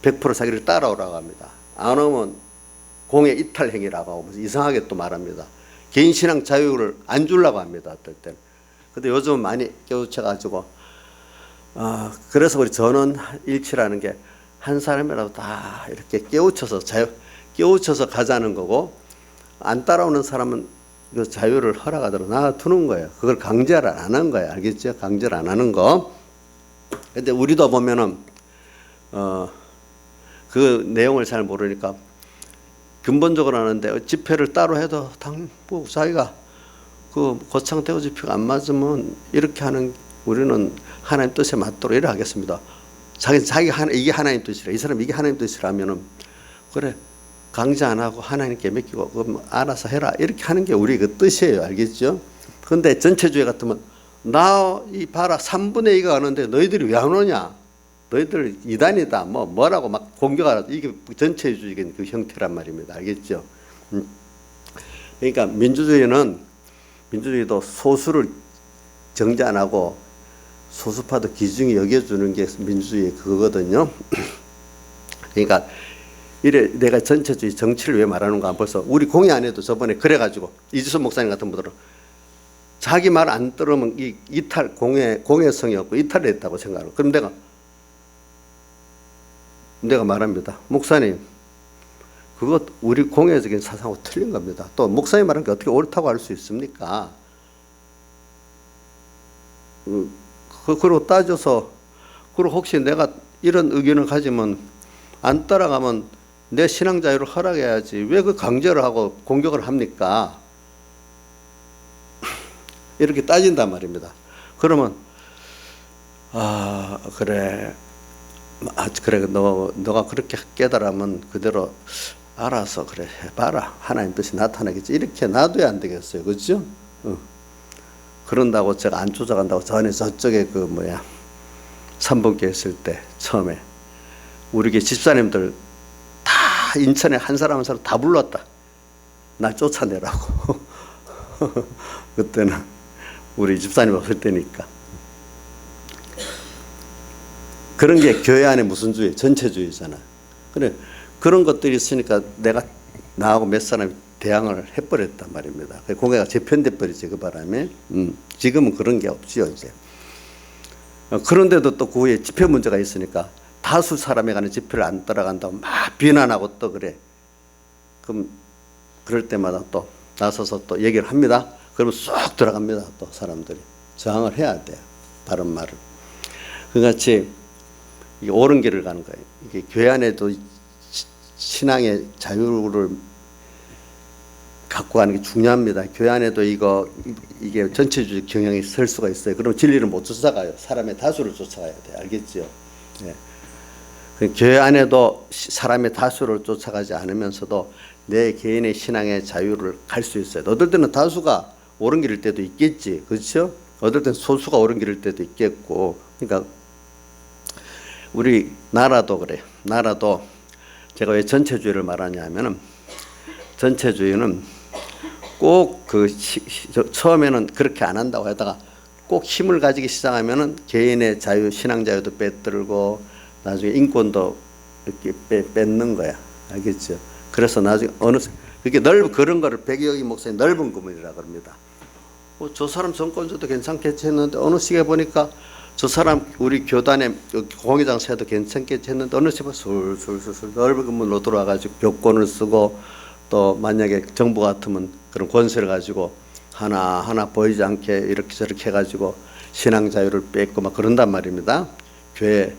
100% 자기를 따라오라고 합니다. 안 오면 공예 이탈 행위라고 하고 이상하게 또 말합니다. 개인 신앙 자유를 안 주려고 합니다. 어떨 때는. 근데 요즘은 많이 깨우쳐가지고 그래서 우리 전원 일치라는 게 한 사람이라도 다 이렇게 깨우쳐서 가자는 거고 안 따라오는 사람은 그 자유를 허락하도록 놔두는 거예요. 그걸 강제를 안 하는 거예요. 알겠죠? 강제를 안 하는 거. 근데 우리도 보면은 그 내용을 잘 모르니까 근본적으로 하는데 집회를 따로 해도 뭐 자기가 그 고창대교 집회가 안 맞으면 이렇게 하는 우리는 하나님 뜻에 맞도록 이래 하겠습니다. 자기가 이게 하나님 뜻이라 이 사람 이게 하나님 뜻이라면은 그래 강제 안 하고 하나님께 맡기고 그럼 알아서 해라 이렇게 하는 게 우리 그 뜻이에요. 알겠죠? 그런데 전체주의 같으면 나 이 봐라 3분의 2가 가는데 너희들이 왜 안 오냐? 너희들 이단이다 뭐라고 막 공격하라. 이게 전체주의적인 그 형태란 말입니다. 알겠죠? 그러니까 민주주의도 소수를 정죄 안 하고 소수파도 기중히 여겨주는 게 민주주의 그거거든요. 그러니까 이래 내가 전체주의 정치를 왜 말하는가 벌써 우리 공회 안에도 저번에 그래가지고 이주선 목사님 같은 분들은 자기 말 안 들으면 이탈 공회성이 없고 이탈했다고 생각하는. 그럼 내가 말합니다. 목사님 그것 우리 공회적인 사상하고 틀린 겁니다. 또 목사님 말하는 게 어떻게 옳다고 할 수 있습니까? 그리고 따져서 그리고 혹시 내가 이런 의견을 가지면 안 따라가면 내 신앙 자유를 허락해야지 왜 그 강제를 하고 공격을 합니까? 이렇게 따진단 말입니다. 그러면 그래 너가 그렇게 깨달으면 그대로 알아서 그래 해봐라. 하나님 뜻이 나타나겠지. 이렇게 놔둬야 안 되겠어요. 그렇죠? 그런다고 제가 안 쫓아간다고 전에 저쪽에 3번교 했을 때 처음에 우리 게 집사님들 다 인천에 한 사람 다 불렀다. 날 쫓아내라고. 그때는 우리 집사님 없을 때니까. 그런 게 교회 안에 무슨 주의? 전체주의잖아. 그래 그런 것들이 있으니까 내가 나하고 몇 사람이 대항을 해버렸단 말입니다. 공회가 재편돼 버리지 그 바람에. 지금은 그런 게 없지요 이제. 그런데도 또 그 후에 집회 문제가 있으니까 다수 사람에 관한 집회를 안 따라간다고 막 비난하고 또 그래. 그럼 그럴 때마다 또 나서서 또 얘기를 합니다. 그러면 쏙 들어갑니다. 또 사람들이 저항을 해야 돼요. 바른 말을. 그같이 이게 옳은 길을 가는 거예요. 이게 교회 안에도 신앙의 자유를 갖고 가는 게 중요합니다. 교회 안에도 이게 전체주의 경향이 설 수가 있어요. 그럼 진리를 못 쫓아가요. 사람의 다수를 쫓아가야 돼요. 알겠죠? 네. 교회 안에도 사람의 다수를 쫓아가지 않으면서도 내 개인의 신앙의 자유를 갈 수 있어요. 어떨 때는 다수가 옳은 길일 때도 있겠지. 그렇죠? 어떨 때는 소수가 옳은 길일 때도 있겠고. 그러니까 우리 나라도 그래요. 나라도 제가 왜 전체주의를 말하냐 하면은 전체주의는 꼭 처음에는 그렇게 안 한다고 하다가 꼭 힘을 가지기 시작하면은 개인의 자유, 신앙 자유도 빼들고 나중에 인권도 이렇게 뺏는 거야. 알겠죠? 그래서 나중에 그렇게 그런 거를 백여기 목사님 넓은 구멍이라 그럽니다. 저 사람 정권줘도 괜찮겠지 했는데 어느 시기에 보니까 저 사람 우리 교단에 공회장 세도 괜찮겠지 했는데 어느 시기에 술술술술 넓은 구멍으로 들어와가지고 벽권을 쓰고 또 만약에 정부 같으면 그런 권세를 가지고 하나하나 보이지 않게 이렇게 저렇게 해가지고 신앙 자유를 뺏고 막 그런단 말입니다. 교회.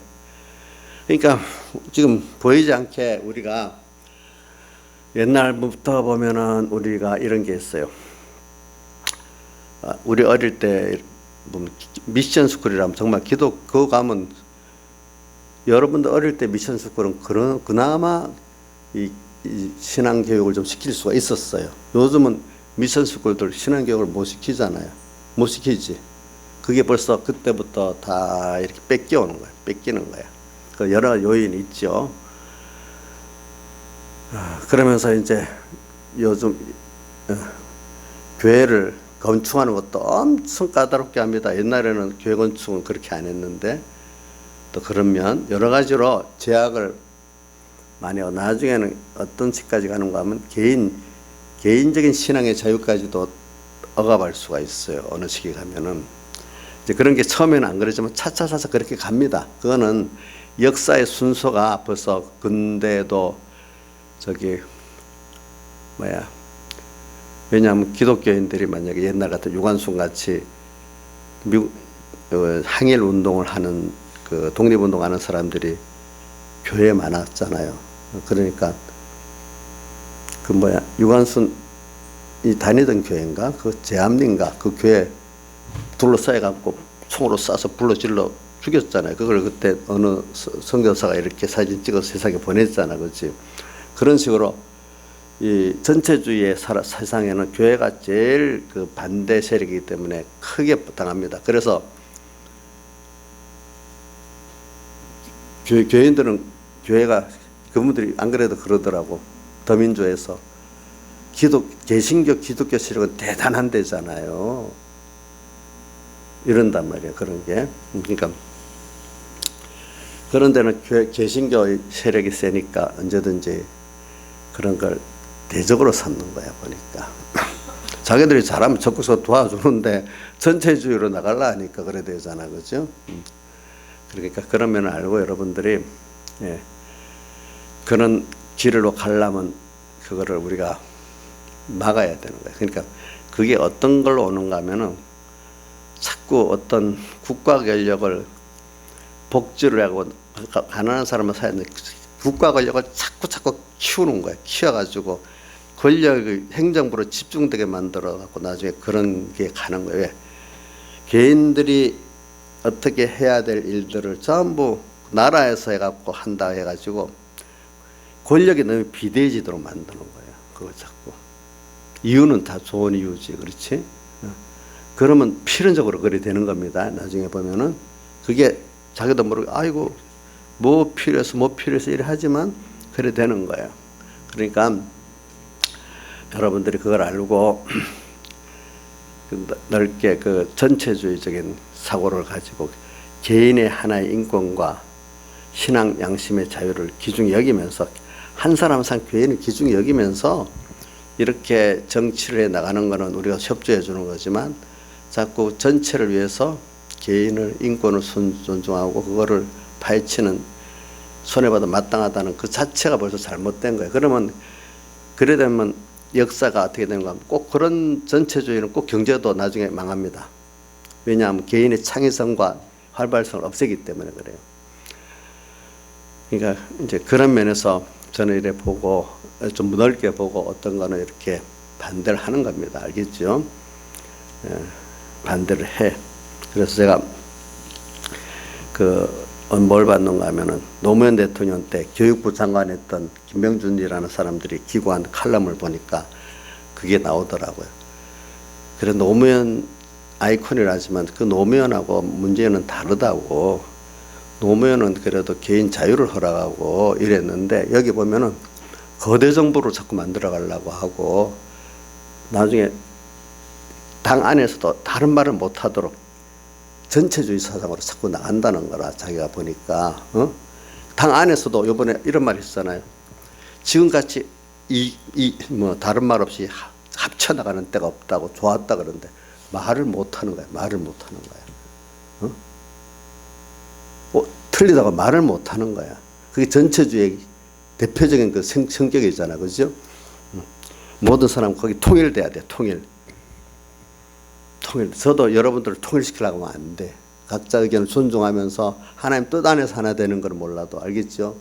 그러니까 지금 보이지 않게 우리가 옛날부터 보면은 우리가 이런 게 있어요. 우리 어릴 때 보면 미션 스쿨이라면 정말 기독 그거 가면 여러분들 어릴 때 미션 스쿨은 그나마 이 신앙 교육을 좀 시킬 수가 있었어요. 요즘은 미션 스쿨들 신앙 교육을 못 시키잖아요. 못 시키지. 그게 벌써 그때부터 다 이렇게 뺏기는 거야. 그 여러 요인이 있죠. 그러면서 이제 요즘 교회를 건축하는 것도 엄청 까다롭게 합니다. 옛날에는 교회 건축은 그렇게 안 했는데 또 그러면 여러 가지로 제약을 많이 하고 나중에는 어떤 식까지 가는가 하면 개인적인 신앙의 자유까지도 억압할 수가 있어요. 어느 시기 가면은 이제 그런 게 처음에는 안 그러지만 차차차차 그렇게 갑니다. 그거는 역사의 순서가 벌써 근대에도 왜냐하면 기독교인들이 만약에 옛날 같은 유관순 같이 미국 항일 운동을 하는 그 독립운동하는 사람들이 교회에 많았잖아요. 그러니까 유관순이 다니던 교회인가 그 제암리인가 그 교회 둘러싸여 갖고 총으로 쏴서 불러질러 죽였잖아요. 그걸 그때 어느 선교사가 이렇게 사진 찍어서 세상에 보냈잖아, 그렇지? 그런 식으로 이 전체주의의 세상에는 교회가 제일 그 반대 세력이기 때문에 크게 당합니다. 그래서 교인들은 교회가 그분들이 안 그래도 그러더라고. 더민주에서 개신교 기독교 세력은 대단한 데잖아요. 이런단 말이에요. 그런 게. 그러니까 그런 데는 개신교 세력이 세니까 언제든지 그런 걸 대적으로 삼는 거야 보니까. 자기들이 잘하면 적극적으로 도와주는데 전체주의로 나가려 하니까 그래 되잖아, 그죠? 그러니까 그런 면을 알고 여러분들이 그런 길로 가려면 그거를 우리가 막아야 되는 거예요. 그러니까 그게 어떤 걸로 오는가 하면은 자꾸 어떤 국가 권력을 복지를 하고 가난한 사람은 사는데 국가 권력을 자꾸 키우는 거예요. 키워가지고 권력이 행정부로 집중되게 만들어 갖고 나중에 그런 게 가는 거예요. 왜? 개인들이 어떻게 해야 될 일들을 전부 나라에서 해갖고 한다 해가지고 권력이 너무 비대해지도록 만드는 거예요. 그거 자꾸. 이유는 다 좋은 이유지, 그렇지? 그러면 필연적으로 그래 되는 겁니다. 나중에 보면은 그게 자기도 모르게 아이고 뭐 필요해서 이래 하지만 그래 되는 거예요. 그러니까 여러분들이 그걸 알고 넓게 그 전체주의적인 사고를 가지고 개인의 하나의 인권과 신앙 양심의 자유를 귀중히 여기면서 한 사람 한 교인을 귀중히 여기면서 이렇게 정치를 해 나가는 것은 우리가 협조해 주는 거지만 자꾸 전체를 위해서 개인의 인권을 존중하고 그거를 파헤치는 손해보다 마땅하다는 그 자체가 벌써 잘못된 거예요. 그러면 그래 되면 역사가 어떻게 되는가 하면 꼭 그런 전체주의는 꼭 경제도 나중에 망합니다. 왜냐하면 개인의 창의성과 활발성을 없애기 때문에 그래요. 그러니까 이제 그런 면에서 저는 이래 보고 좀 넓게 보고 어떤 거는 이렇게 반대를 하는 겁니다. 알겠죠? 반대를 해. 그래서 제가 뭘 받는가 하면은 노무현 대통령 때 교육부 장관 했던 김병준이라는 사람들이 기고한 칼럼을 보니까 그게 나오더라고요. 그래서 노무현 아이콘이라지만 그 노무현하고 문재인은 다르다고. 노무현은 그래도 개인 자유를 허락하고 이랬는데 여기 보면은 거대 정부를 자꾸 만들어 가려고 하고 나중에 당 안에서도 다른 말을 못 하도록 전체주의 사상으로 자꾸 나간다는 거라 자기가 보니까 당 안에서도 이번에 이런 말이 있잖아요. 지금같이 뭐 다른 말 없이 합쳐 나가는 때가 없다고 좋았다 그러는데 말을 못 하는 거야. 말을 못 하는 거야. 틀리다고 말을 못 하는 거야. 그게 전체주의의 대표적인 그 성격이잖아. 그죠? 모든 사람 거기 통일돼야 돼. 통일. 저도 여러분들을 통일시키려고 하면 안 돼. 각자 의견을 존중하면서 하나님 뜻 안에서 하나 되는 걸 몰라도 알겠죠?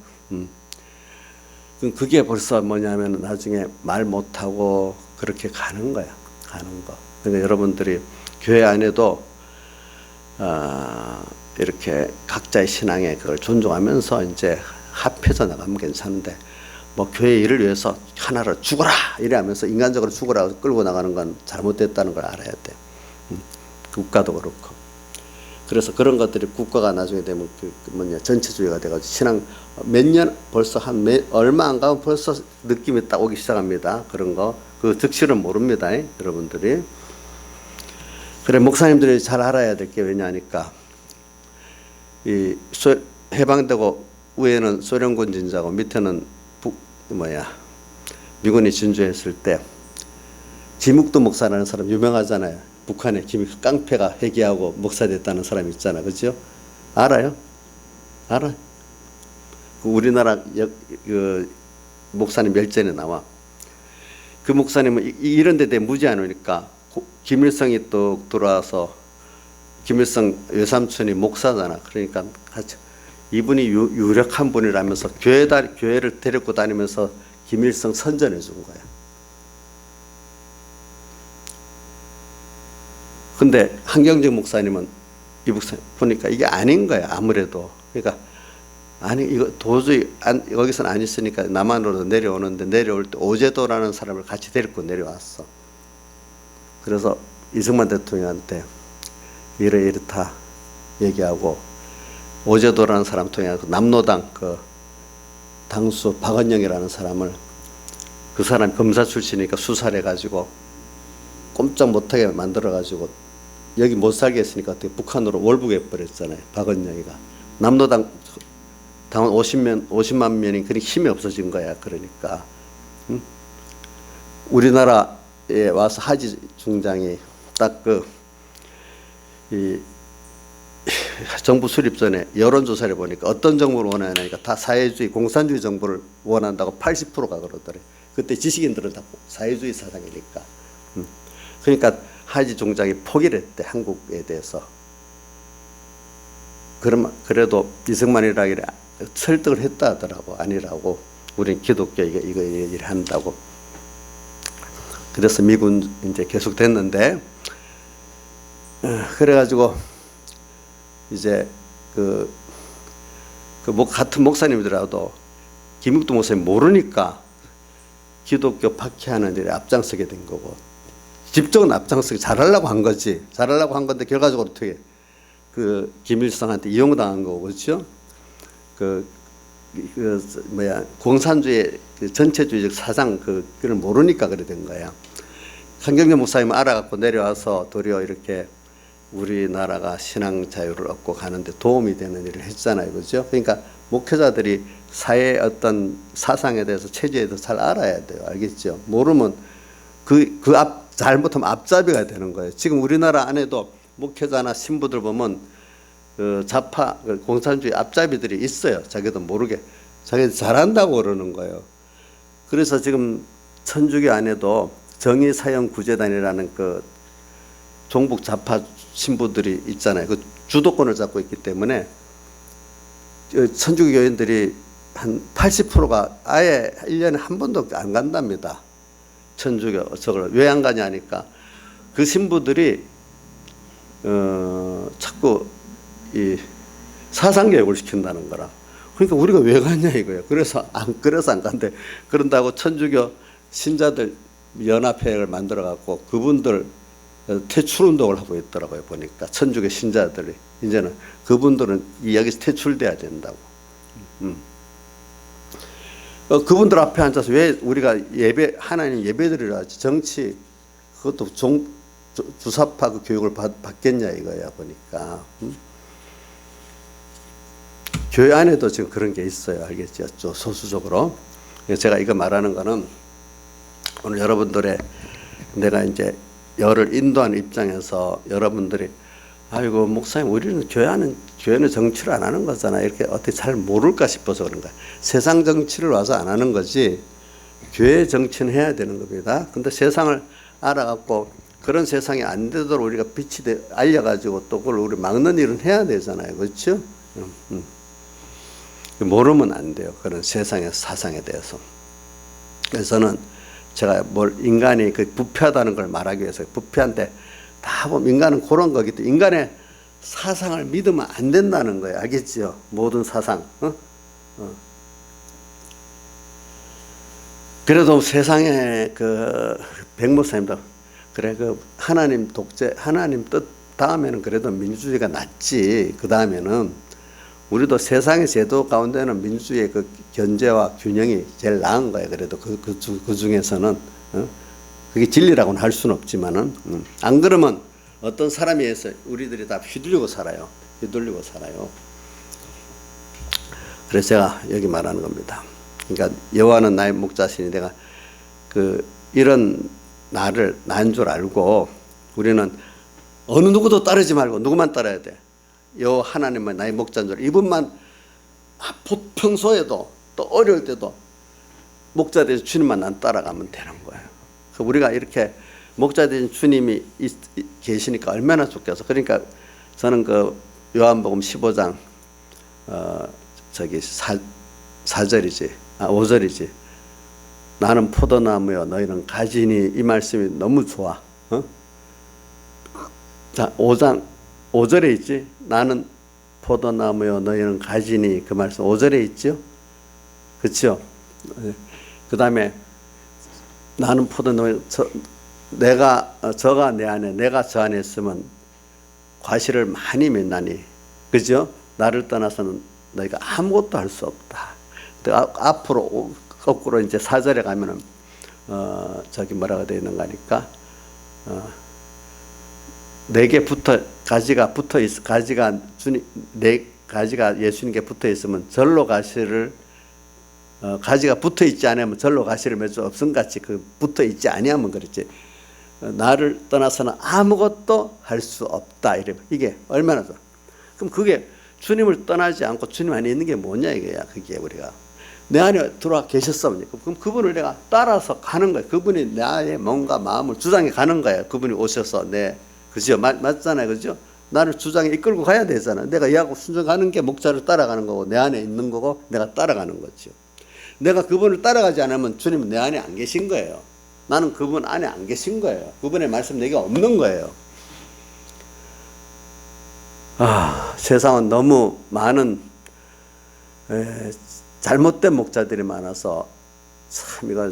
그게 벌써 뭐냐면 나중에 말 못하고 그렇게 가는 거야. 가는 거. 그러니까 여러분들이 교회 안에도 이렇게 각자의 신앙에 그걸 존중하면서 이제 합해서 나가면 괜찮은데 뭐 교회 일을 위해서 하나로 죽어라 이래 하면서 인간적으로 죽어라 끌고 나가는 건 잘못됐다는 걸 알아야 돼. 국가도 그렇고. 그래서 그런 것들이 국가가 나중에 되면 전체주의가 돼가지고 신앙 몇 년 벌써 얼마 안 가면 벌써 느낌이 딱 오기 시작합니다. 그런 거. 그 득실은 모릅니다. 여러분들이. 그래 목사님들이 잘 알아야 될 게 왜냐하니까 해방되고 위에는 소련군 진주하고 밑에는 미군이 진주했을 때 지묵도 목사라는 사람 유명하잖아요. 북한에 깡패가 회귀하고 목사 됐다는 사람이 있잖아, 그죠? 알아요? 알아? 우리나라 그 목사님 멸전에 나와. 그 목사님은 이런 데 무지한 오니까 김일성이 또 들어와서 김일성 외삼촌이 목사잖아. 그러니까 같이 이분이 유력한 분이라면서 교회를 데리고 다니면서 김일성 선전해 준 거야. 근데 한경직 목사님은 이 목사님 보니까 이게 아닌 거야. 아무래도. 그러니까 아니 이거 도저히 여기서는 안 있으니까 남한으로 내려오는데 내려올 때 오제도라는 사람을 같이 데리고 내려왔어. 그래서 이승만 대통령한테 이렇다 얘기하고 오제도라는 사람 통해서 남로당 그 당수 박은영이라는 사람을 그 사람 검사 출신이니까 수사를 해가지고 꼼짝 못하게 만들어가지고 여기 못 살게 했으니까 어떻게 북한으로 월북해 버렸잖아요. 박은영이가. 남로당 당원 50만 명이 그렇게 힘이 없어진 거야. 그러니까 우리나라에 와서 하지 중장이 딱 이 정부 수립 전에 여론조사를 보니까 어떤 정부를 원하냐니까 다 사회주의 공산주의 정부를 원한다고 80%가 그러더래. 그때 지식인들은 다 사회주의 사상이니까. 그러니까 하지 종장이 포기를 했대. 한국에 대해서. 그래도 이승만이라기래 설득을 했다 하더라고. 아니라고. 우린 기독교 이거 일을 한다고. 그래서 미군 이제 계속 됐는데 그래가지고 이제 같은 목사님들하고도 김육도 목사님 모르니까 기독교 박해하는 일에 앞장서게 된 거고 직접은 앞장서게 잘하려고 한 거지. 잘하려고 한 건데 결과적으로 어떻게 김일성한테 이용당한 거고 그렇죠? 공산주의 전체주의적 사상 그걸 모르니까 그래 된 거야. 한경재 목사님은 알아갖고 내려와서 도리어 이렇게 우리나라가 신앙 자유를 얻고 가는데 도움이 되는 일을 했잖아요. 그죠? 그러니까 목회자들이 사회의 어떤 사상에 대해서 체제에 대해서 잘 알아야 돼요. 알겠죠? 모르면 잘못하면 앞잡이가 되는 거예요. 지금 우리나라 안에도 목회자나 신부들 보면 좌파 공산주의 앞잡이들이 있어요. 자기도 모르게. 자기들 잘한다고 그러는 거예요. 그래서 지금 천주교 안에도 정의사형구제단이라는 종북 좌파 신부들이 있잖아요. 그 주도권을 잡고 있기 때문에 천주교 교인들이 한 80%가 아예 1년에 한 번도 안 간답니다. 천주교 저걸 왜 안 가냐 하니까 그 신부들이 자꾸 이 사상교육을 시킨다는 거라. 그러니까 우리가 왜 가냐 이거예요. 그래서 안 간대. 그런다고 천주교 신자들 연합회를 만들어 갖고 그분들 퇴출운동을 하고 있더라고요. 보니까 천주교 신자들이 이제는 그분들은 여기서 퇴출돼야 된다고. 그분들 앞에 앉아서 왜 우리가 하나님 예배드리라 하지 정치 그것도 주사파 그 교육을 받겠냐 이거야 보니까. 교회 안에도 지금 그런 게 있어요. 알겠죠? 소수적으로. 제가 이거 말하는 거는 오늘 여러분들의 내가 이제 열을 인도하는 입장에서 여러분들이 아이고 목사님 우리는 교회는 정치를 안 하는 거잖아. 이렇게 어떻게 잘 모를까 싶어서 그런 거야. 세상 정치를 와서 안 하는 거지 교회 정치는 해야 되는 겁니다. 근데 세상을 알아갖고 그런 세상이 안 되도록 우리가 알려가지고 또 그걸 우리 막는 일은 해야 되잖아요. 그렇죠? 모르면 안 돼요. 그런 세상의 사상에 대해서. 그래서 저는 제가 인간이 그 부패하다는 걸 말하기 위해서 부패한데 다 보면 인간은 그런 거기 때문에 인간의 사상을 믿으면 안 된다는 거예요. 알겠지요? 모든 사상. 그래도 세상에 그 백목사님도 그래 그 하나님 독재 하나님 뜻 다음에는 그래도 민주주의가 낫지. 그 다음에는 우리도 세상의 제도 가운데는 민주주의의 그 견제와 균형이 제일 나은 거예요. 그래도 그 중에서는 그게 진리라고는 할 수는 없지만은 안 그러면 어떤 사람에 의해서 우리들이 다 휘둘리고 살아요. 휘둘리고 살아요. 그래서 제가 여기 말하는 겁니다. 그러니까 여호와는 나의 목자시니 내가 그 이런 나인 줄 알고 우리는 어느 누구도 따르지 말고 누구만 따라야 돼. 여호와 하나님만 나의 목자인 줄 이분만 평소에도 또 어려울 때도 목자 되신 주님만 난 따라가면 되는 거예요. 우리가 이렇게 목자 되신 주님이 계시니까 얼마나 좋겠어. 그러니까 저는 그 요한복음 15장 4절이지 5절이지 나는 포도나무여 너희는 가지니 이 말씀이 너무 좋아. 자 5장 5절에 있지. 나는 포도나무여 너희는 가지니 그 말씀 5절에 있죠. 그렇죠. 그 다음에 나는 포도나무 저가 내 안에 내가 저 안에 있으면 과실을 많이 맺나니 그죠. 나를 떠나서는 너희가 아무것도 할 수 없다. 앞으로 거꾸로 이제 4절에 가면은 저기 뭐라고 되어 있는 거니까 내게 가지가 붙어 있 가지가 주님 네 가지가 예수님께 붙어 있으면 절로 가시를 가지가 붙어 있지 않으면 절로 가시를 맺을 수 없음 같이 그 붙어 있지 아니하면 그렇지. 나를 떠나서는 아무것도 할 수 없다. 이래 이게 얼마나 좋아. 그럼 그게 주님을 떠나지 않고 주님 안에 있는 게 뭐냐 이거야. 그게 우리가 내 안에 들어와 계셨으면 그럼 그분을 내가 따라서 가는 거예요. 그분이 나의 뭔가 마음을 주장해 가는 거예요. 그분이 오셔서 그죠? 맞잖아요. 그죠? 나를 주장에 이끌고 가야 되잖아. 내가 이하고 순종하는 게 목자를 따라가는 거고 내 안에 있는 거고 내가 따라가는 거죠. 내가 그분을 따라가지 않으면 주님은 내 안에 안 계신 거예요. 나는 그분 안에 안 계신 거예요. 그분의 말씀 내게 없는 거예요. 세상은 너무 많은 잘못된 목자들이 많아서 참 이거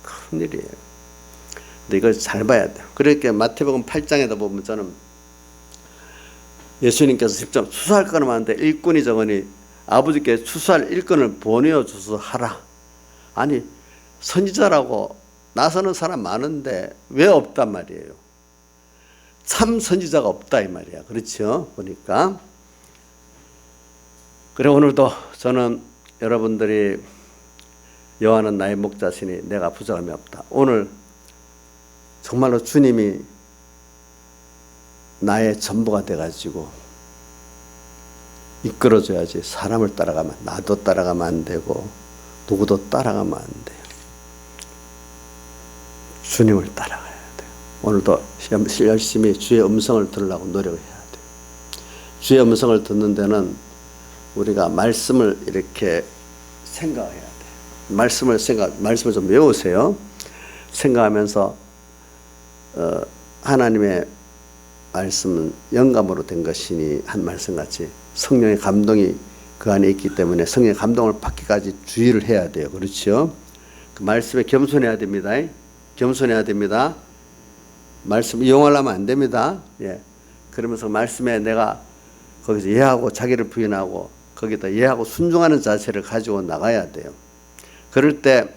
큰 일이에요. 근데 이걸 잘 봐야 돼요. 그러니까 마태복음 8장에다 보면 저는 예수님께서 직접 추수할 거는 많은데 일꾼이 적으니 아버지께 추수할 일꾼을 보내어 주소 하라. 아니 선지자라고 나서는 사람 많은데 왜 없단 말이에요. 참 선지자가 없다 이 말이야. 그렇죠? 보니까 그래 오늘도 저는 여러분들이 여호와는 나의 목자시니 내가 부족함이 없다. 오늘 정말로 주님이 나의 전부가 돼가지고 이끌어줘야지. 사람을 따라가면 나도 따라가면 안 되고 누구도 따라가면 안 돼요. 주님을 따라가야 돼요. 오늘도 열심히 주의 음성을 들으려고 노력을 해야 돼요. 주의 음성을 듣는 데는 우리가 말씀을 이렇게 생각해야 돼요. 말씀을 좀 외우세요. 생각하면서 하나님의 말씀은 영감으로 된 것이니 한 말씀같이 성령의 감동이 그 안에 있기 때문에 성령의 감동을 받기까지 주의를 해야 돼요. 그렇죠? 그 말씀에 겸손해야 됩니다. 겸손해야 됩니다. 말씀 이용하려면 안 됩니다. 예. 그러면서 말씀에 내가 거기서 예하고 자기를 부인하고 거기다 예하고 순종하는 자세를 가지고 나가야 돼요. 그럴 때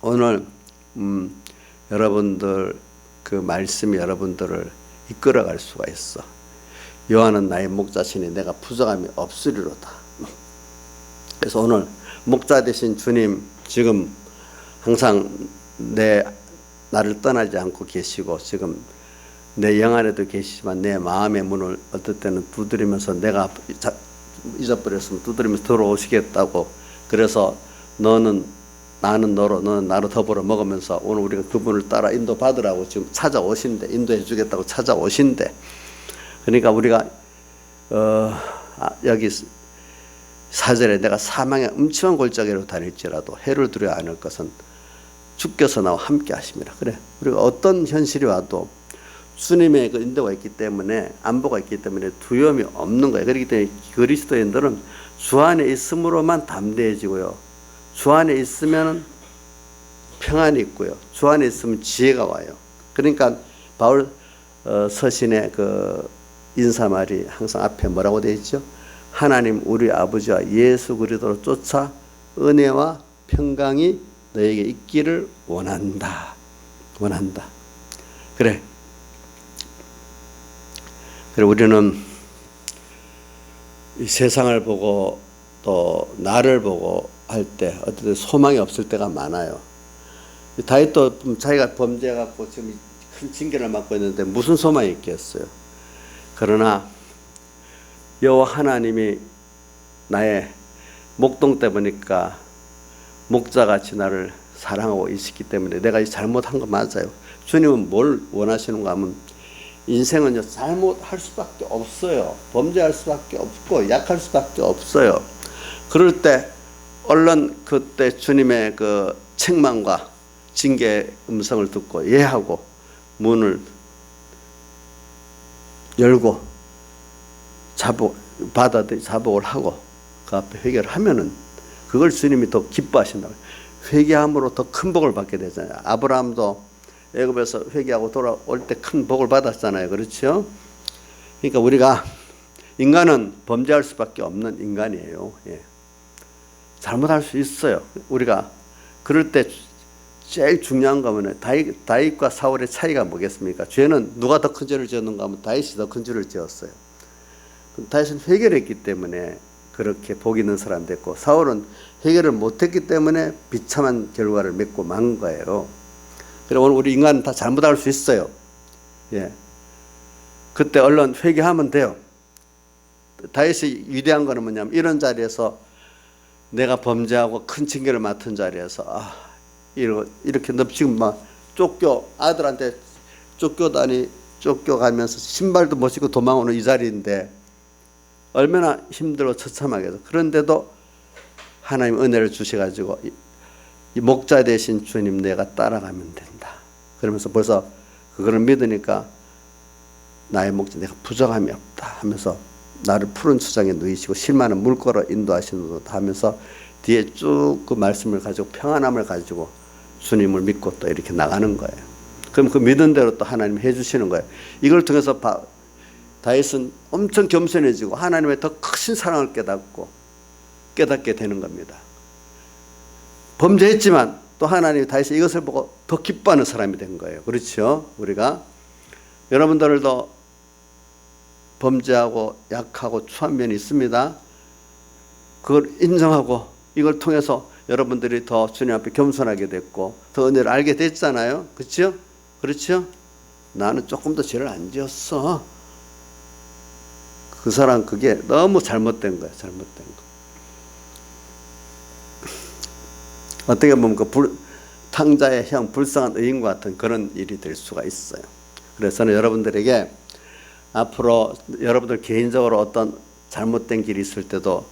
오늘 여러분들 그 말씀이 여러분들을 이끌어갈 수가 있어. 여호와는 나의 목자시니 내가 부족함이 없으리로다. 그래서 오늘 목자 되신 주님 지금 항상 나를 떠나지 않고 계시고 지금 내 영 안에도 계시지만 내 마음의 문을 어떨 때는 두드리면서 내가 잊어버렸으면 두드리면서 들어오시겠다고. 그래서 나는 너로 너는 나로 더불어 먹으면서 오늘 우리가 그분을 따라 인도받으라고 지금 찾아오신대. 인도해 주겠다고 찾아오신대. 그러니까 우리가 여기 4절에 내가 사망의 음침한 골짜기로 다닐지라도 해를 두려워 않을 것은 주께서 나와 함께 하심이라. 그래, 우리가 어떤 현실이 와도 주님의 그 인도가 있기 때문에, 안보가 있기 때문에 두려움이 없는 거예요. 그렇기 때문에 그리스도인들은 주 안에 있음으로만 담대해지고요, 주 안에 있으면 평안이 있고요, 주 안에 있으면 지혜가 와요. 그러니까 바울 서신의 그 인사말이 항상 앞에 뭐라고 되어 있죠? 하나님 우리 아버지와 예수 그리스도를 쫓아 은혜와 평강이 너에게 있기를 원한다. 원한다. 그래 우리는 이 세상을 보고 또 나를 보고 할 때 어떤 소망이 없을 때가 많아요. 다윗도 자기가 범죄해갖고 지금 큰 징계를 받고 있는데 무슨 소망이 있겠어요. 그러나 여호와 하나님이 나의 목동때 보니까 목자같이 나를 사랑하고 있기 때문에 내가 잘못한 거 맞아요. 주님은 뭘 원하시는가 하면 인생은요, 잘못할 수밖에 없어요. 범죄할 수밖에 없고 약할 수밖에 없어요. 그럴 때 얼른 그때 주님의 그 책망과 징계 음성을 듣고 예하고 문을 열고 자복을 하고 그 앞에 회개를 하면은 그걸 주님이 더 기뻐하신다고. 회개함으로 더 큰 복을 받게 되잖아요. 아브라함도 애굽에서 회개하고 돌아올 때 큰 복을 받았잖아요. 그렇죠? 그러니까 우리가 인간은 범죄할 수밖에 없는 인간이에요. 예. 잘못할 수 있어요. 우리가 그럴 때 제일 중요한 거는 다윗과 사울의 차이가 뭐겠습니까? 죄는 누가 더 큰 죄를 지었는가 하면 다윗이 더 큰 죄를 지었어요. 다윗은 회개를 했기 때문에 그렇게 복 있는 사람 됐고, 사울은 회개를 못했기 때문에 비참한 결과를 맺고 만 거예요. 그래서 오늘 우리 인간은 다 잘못할 수 있어요. 예. 그때 얼른 회개하면 돼요. 다윗이 위대한 거는 뭐냐면 이런 자리에서 내가 범죄하고 큰 징계를 맡은 자리에서 이렇게 너 지금 막 아들한테 쫓겨가면서 신발도 못 신고 도망오는 이 자리인데 얼마나 힘들고 처참하겠어. 그런데도 하나님 은혜를 주셔가지고 이 목자 되신 주님 내가 따라가면 된다. 그러면서 벌써 그거를 믿으니까 나의 목자 내가 부족함이 없다 하면서 나를 푸른 추장에 누이시고 실만한 물가로 인도하시는 듯 하면서 뒤에 쭉 그 말씀을 가지고 평안함을 가지고 주님을 믿고 또 이렇게 나가는 거예요. 그럼 그 믿은 대로 또 하나님이 해주시는 거예요. 이걸 통해서 다윗은 엄청 겸손해지고 하나님의 더 크신 사랑을 깨닫게 되는 겁니다. 범죄했지만 또 하나님이 다윗이 이것을 보고 더 기뻐하는 사람이 된 거예요. 그렇죠? 우리가 여러분들도 범죄하고 약하고 추한 면이 있습니다. 그걸 인정하고 이걸 통해서 여러분들이 더 주님 앞에 겸손하게 됐고 더 은혜를 알게 됐잖아요. 그렇죠? 그렇죠? 나는 조금 더 죄를 안 지었어. 그 사람 그게 너무 잘못된 거예요. 잘못된 거. 어떻게 보면 그 탕자의 형 불쌍한 의인과 같은 그런 일이 될 수가 있어요. 그래서 저는 여러분들에게 앞으로 여러분들 개인적으로 어떤 잘못된 길이 있을 때도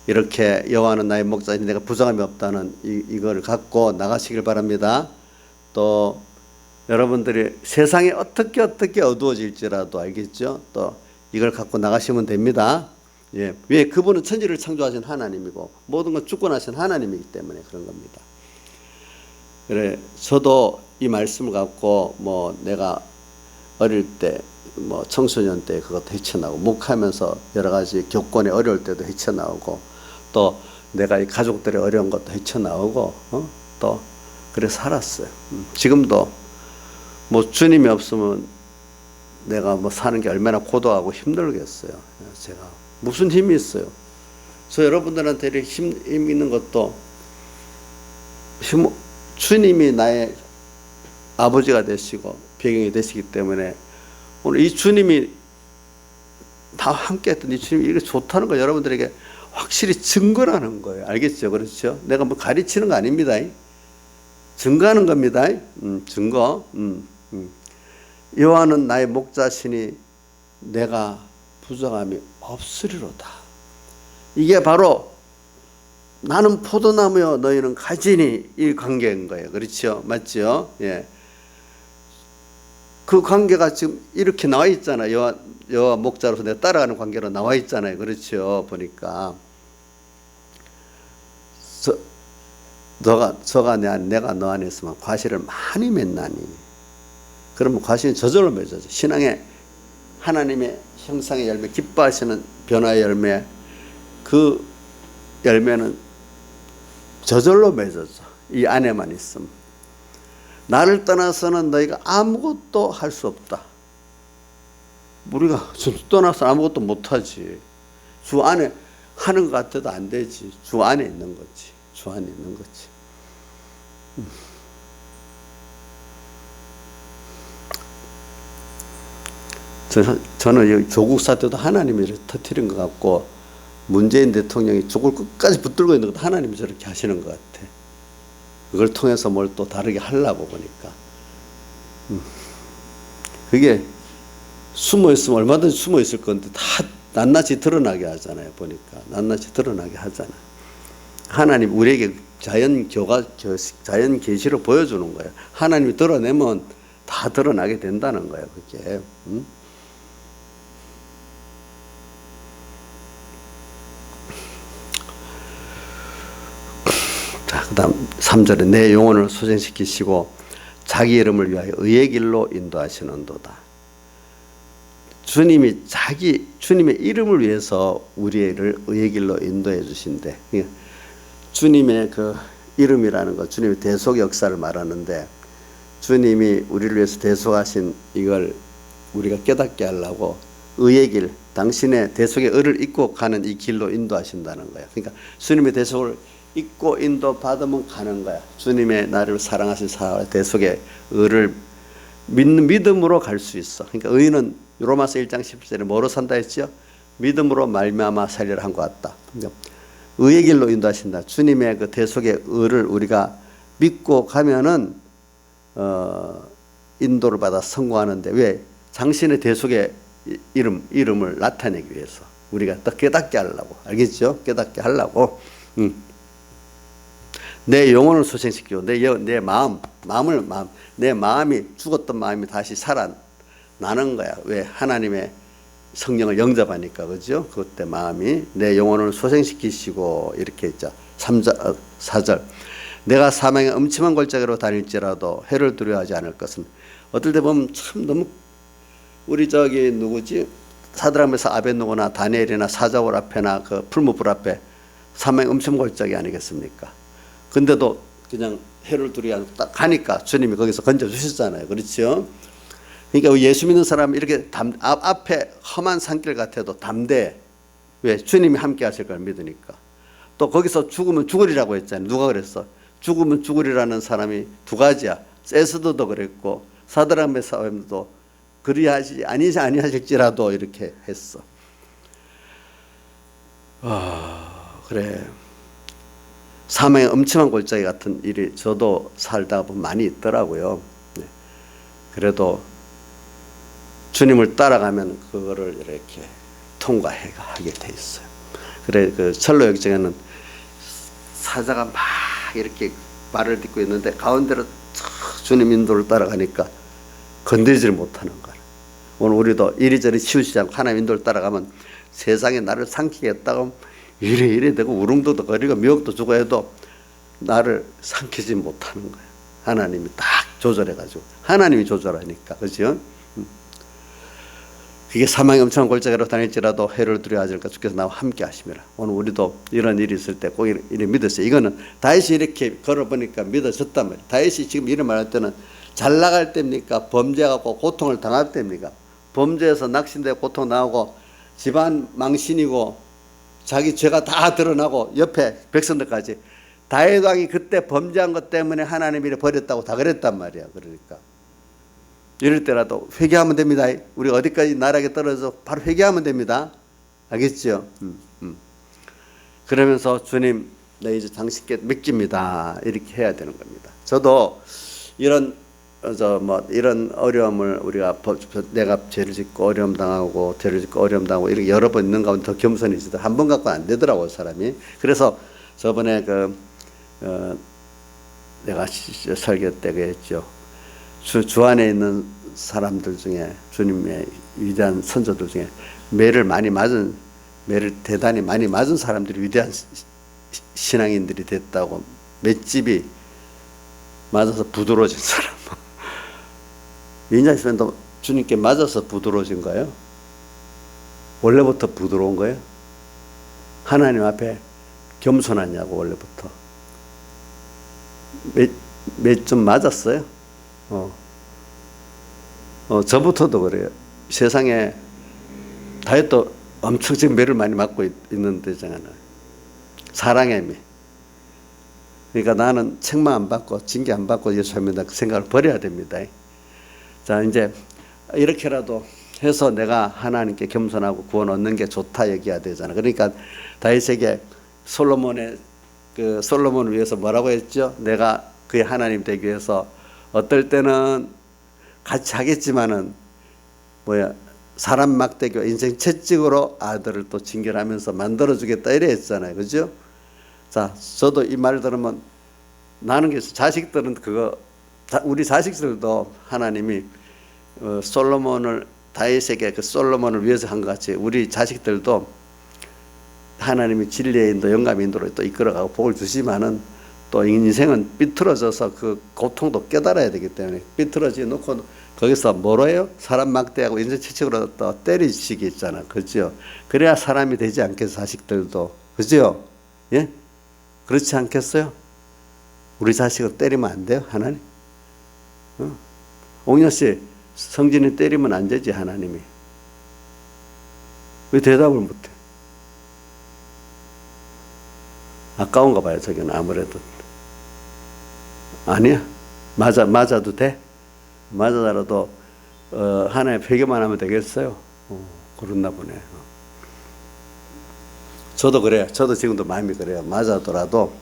이렇게 여호와는 나의 목자이니 내가 부정함이 없다는 이걸 갖고 나가시길 바랍니다. 또 여러분들이 세상이 어떻게 어두워질지라도 알겠죠? 또 이걸 갖고 나가시면 됩니다. 예. 왜? 그분은 천지를 창조하신 하나님이고 모든 걸 주권하신 하나님이기 때문에 그런 겁니다. 그래, 저도 이 말씀을 갖고 내가 어릴 때 청소년 때 그것도 헤쳐나오고 목하면서 여러 가지 교권에 어려울 때도 헤쳐나오고 또 내가 이 가족들의 어려운 것도 헤쳐나오고 또 그래 살았어요. 지금도 주님이 없으면 내가 사는 게 얼마나 고독하고 힘들겠어요. 제가 무슨 힘이 있어요. 저 여러분들한테 이렇게 힘 있는 것도 주님이 나의 아버지가 되시고 배경이 되시기 때문에 오늘 이 주님이 다 함께 했던 이 주님이 이렇게 좋다는 걸 여러분들에게 확실히 증거라는 거예요. 알겠죠? 그렇죠? 내가 가르치는 거 아닙니다. 증거하는 겁니다. 증거. 여호와는 나의 목자시니 내가 부정함이 없으리로다. 이게 바로 나는 포도나무요 너희는 가지니, 이 관계인 거예요. 그렇죠? 맞죠? 예. 그 관계가 지금 이렇게 나와 있잖아요. 여호와 목자로서 내가 따라가는 관계로 나와 있잖아요. 그렇죠? 보니까 저가 내가 너 안에 있으면 과실을 많이 맺나니. 그러면 과실은 저절로 맺어져. 신앙의 하나님의 형상의 열매, 기뻐하시는 변화의 열매, 그 열매는 저절로 맺어져. 이 안에만 있으면. 나를 떠나서는 너희가 아무것도 할 수 없다. 우리가 주 떠나서 아무것도 못하지. 주 안에 하는 것 같아도 안 되지. 주 안에 있는 거지. 주 안에 있는 거지. 저는 조국 사태도 하나님이 터뜨린 것 같고, 문재인 대통령이 조국을 끝까지 붙들고 있는 것도 하나님이 저렇게 하시는 것 같아. 그걸 통해서 뭘 또 다르게 하려고 보니까. 그게 숨어 있으면 얼마든지 숨어 있을 건데 다 낱낱이 드러나게 하잖아요. 보니까 낱낱이 드러나게 하잖아. 하나님 우리에게 자연 계시로 보여주는 거예요. 하나님이 드러내면 다 드러나게 된다는 거예요. 그게. 자, 그다음 3절에 내 영혼을 소생시키시고 자기 이름을 위하여 의의 길로 인도하시는도다. 주님의 이름을 위해서 우리를 의의 길로 인도해 주신대. 주님의 그 이름이라는 거, 주님의 대속 역사를 말하는데, 주님이 우리를 위해서 대속하신 이걸 우리가 깨닫게 하려고 의의 길, 당신의 대속의 의를 잇고 가는 이 길로 인도하신다는 거야. 그러니까 주님의 대속을 잇고 인도 받으면 가는 거야. 주님의 나를 사랑하신 대속의 의를 믿음으로 갈 수 있어. 그러니까 의는 로마서 1장 10절에 뭐로 산다 했죠? 믿음으로 말미암아 살리라 한 것 같다. 그러니까 의의 길로 인도하신다. 주님의 그 대속의 의를 우리가 믿고 가면은 인도를 받아 성공하는데, 왜? 당신의 대속의 이름을 나타내기 위해서 우리가 딱 깨닫게 하려고. 알겠죠? 깨닫게 하려고. 내 영혼을 소생시키고 내 마음이 죽었던 마음이 다시 살아나는 거야. 왜? 하나님의 성령을 영접하니까. 그죠? 그때 마음이 내 영혼을 소생시키시고, 이렇게 했죠. 4절 내가 사망의 음침한 골짜기로 다닐지라도 해를 두려워하지 않을 것은. 어떨 때 보면 참 너무, 우리 누구지? 사드락메사 아벳느고나 다니엘이나 사자굴 앞에나 그 풀무불 앞에 사망의 음침한 골짜기 아니겠습니까? 근데도 그냥 해를 두려워하지 딱 가니까 주님이 거기서 건져주셨잖아요. 그렇죠? 그러니까 예수 믿는 사람은 이렇게 앞에 험한 산길 같아도 담대해. 왜? 주님이 함께 하실 걸 믿으니까. 또 거기서 죽으면 죽으리라고 했잖아요. 누가 그랬어? 죽으면 죽으리라는 사람이 두 가지야. 에스더도 그랬고 사드락메사도 그리하지 아니하실지라도 이렇게 했어. 그래. 사망의 음침한 골짜기 같은 일이 저도 살다 보면 많이 있더라고요. 그래도 주님을 따라가면 그거를 이렇게 통과하게 돼 있어요. 그래, 그 철로 역정에는 사자가 막 이렇게 말을 듣고 있는데 가운데로 주님 인도를 따라가니까 건드리지를 못하는 거야. 오늘 우리도 이리저리 치우치지 않고 하나님 인도를 따라가면 세상에 나를 삼키겠다고 이래 되고 우릉도도 거리고 미역도 주고 해도 나를 삼키지 못하는 거야. 하나님이 딱 조절해가지고. 하나님이 조절하니까. 그죠? 그게 사망의 엄청난 골짜기로 다닐지라도 해를 두려워하지 않을까 주께서 나와 함께 하심이라. 오늘 우리도 이런 일이 있을 때 꼭 이렇게 믿었어요. 이거는 다윗이 이렇게 걸어보니까 믿어졌단 말이에요. 다윗이 지금 이런 말할 때는 잘 나갈 때입니까? 범죄하고 고통을 당할 때입니까? 범죄에서 낙심되고 고통 나오고 집안 망신이고 자기 죄가 다 드러나고 옆에 백성들까지. 다윗 왕이 그때 범죄한 것 때문에 하나님이 버렸다고 다 그랬단 말이야. 그러니까 이럴 때라도 회개하면 됩니다. 우리 어디까지 나락에 떨어져 바로 회개하면 됩니다. 알겠죠? 그러면서 주님, 나 이제 당신께 맡깁니다. 이렇게 해야 되는 겁니다. 저도 이런 어려움을 내가 죄를 짓고 어려움 당하고 죄를 짓고 어려움 당하고 이렇게 여러 번 있는 가운데 더 겸손해지다 한 번 갖고는 안 되더라고요, 사람이. 그래서 저번에 내가 설교 때 그랬죠. 주 안에 있는 사람들 중에 주님의 위대한 선조들 중에 매를 대단히 많이 맞은 사람들이 위대한 신앙인들이 됐다고. 맷집이 맞아서 부드러워진 사람. 민자 씨도 주님께 맞아서 부드러워진 거예요? 원래부터 부드러운 거예요? 하나님 앞에 겸손하냐고 원래부터. 몇 좀 맞았어요? 저부터도 그래요. 세상에 다이어트 엄청 지금 매를 많이 맞고 있는 데잖아요. 사랑의 매. 그러니까 나는 책망 안 받고 징계 안 받고 예수합니다. 그 생각을 버려야 됩니다. 자, 이제 이렇게라도 해서 내가 하나님께 겸손하고 구원 얻는 게 좋다 얘기해야 되잖아. 그러니까 다윗에게 솔로몬을 위해서 뭐라고 했죠? 내가 그의 하나님 되기 위해서 어떨 때는 같이 하겠지만은 사람 막대기와 인생 채찍으로 아들을 또 징계하면서 만들어주겠다 이래 했잖아요. 그죠? 자, 저도 이 말 들으면 나는 그래서 자식들은 우리 자식들도 하나님이 다윗에게 솔로몬을 위해서 한 것 같이 우리 자식들도 하나님이 진리의 인도, 영감의 인도로 또 이끌어가고 복을 주시면은 또 인생은 삐뚤어져서 그 고통도 깨달아야 되기 때문에 삐뚤어지 놓고 거기서 뭐로 해요? 사람 막대하고 인생 채찍으로 또 때리시기 있잖아. 그죠? 그래야 사람이 되지 않겠어, 자식들도. 그죠? 예? 그렇지 않겠어요? 우리 자식을 때리면 안 돼요, 하나님? 옥녀 씨, 성진이 때리면 안 되지, 하나님이. 왜 대답을 못 해? 아까운가 봐요, 저기는 아무래도. 아니야. 맞아도 돼? 맞아더라도, 하나님 회개만 하면 되겠어요? 그렇나 보네. 저도 그래요. 저도 지금도 마음이 그래요. 맞아더라도,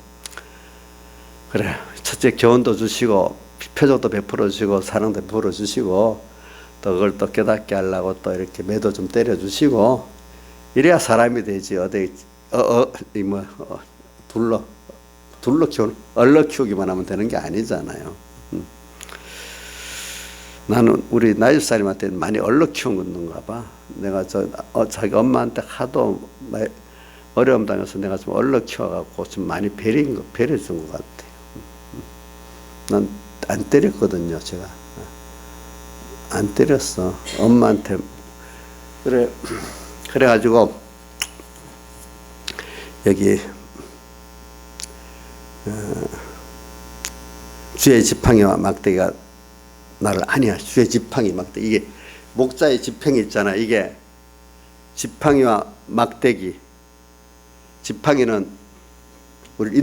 그래. 첫째 교훈도 주시고, 표적도 베풀어 주시고, 사랑도 베풀어 주시고, 또 그걸 또 깨닫게 하려고 또 이렇게 매도 좀 때려 주시고, 이래야 사람이 되지. 얼러 키우기만 하면 되는 게 아니잖아요. 나는 우리 나이사님한테는 많이 얼러 키운 건가 봐. 내가 자기 엄마한테 하도 어려움 당해서 내가 좀 얼러 키워갖고 좀 많이 배려준 것 같아요. 난 안 때렸거든요, 제가. 안 때렸어. 엄마한테. 그래가지고, 여기, 주의 지팡이와 막대기가 나를 아니야. 주의 지팡이, 막대기. 이게 목자의 지팡이 있잖아. 이게 지팡이와 막대기. 지팡이는 우리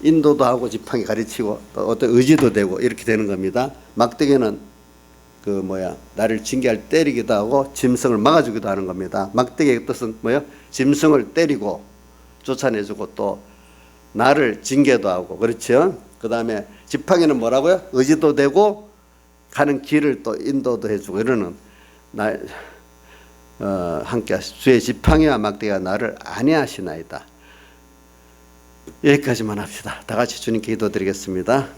인도도 하고 지팡이 가르치고 또 어떤 의지도 되고 이렇게 되는 겁니다. 막대기는 나를 징계할 때리기도 하고 짐승을 막아주기도 하는 겁니다. 막대기의 뜻은 짐승을 때리고 쫓아내주고 또 나를 징계도 하고 그렇죠. 그 다음에 지팡이는 뭐라고요? 의지도 되고 가는 길을 또 인도도 해주고 이러는 함께 주의 지팡이와 막대기가 나를 안위하시나이다. 여기까지만 합시다. 다 같이 주님께 기도드리겠습니다.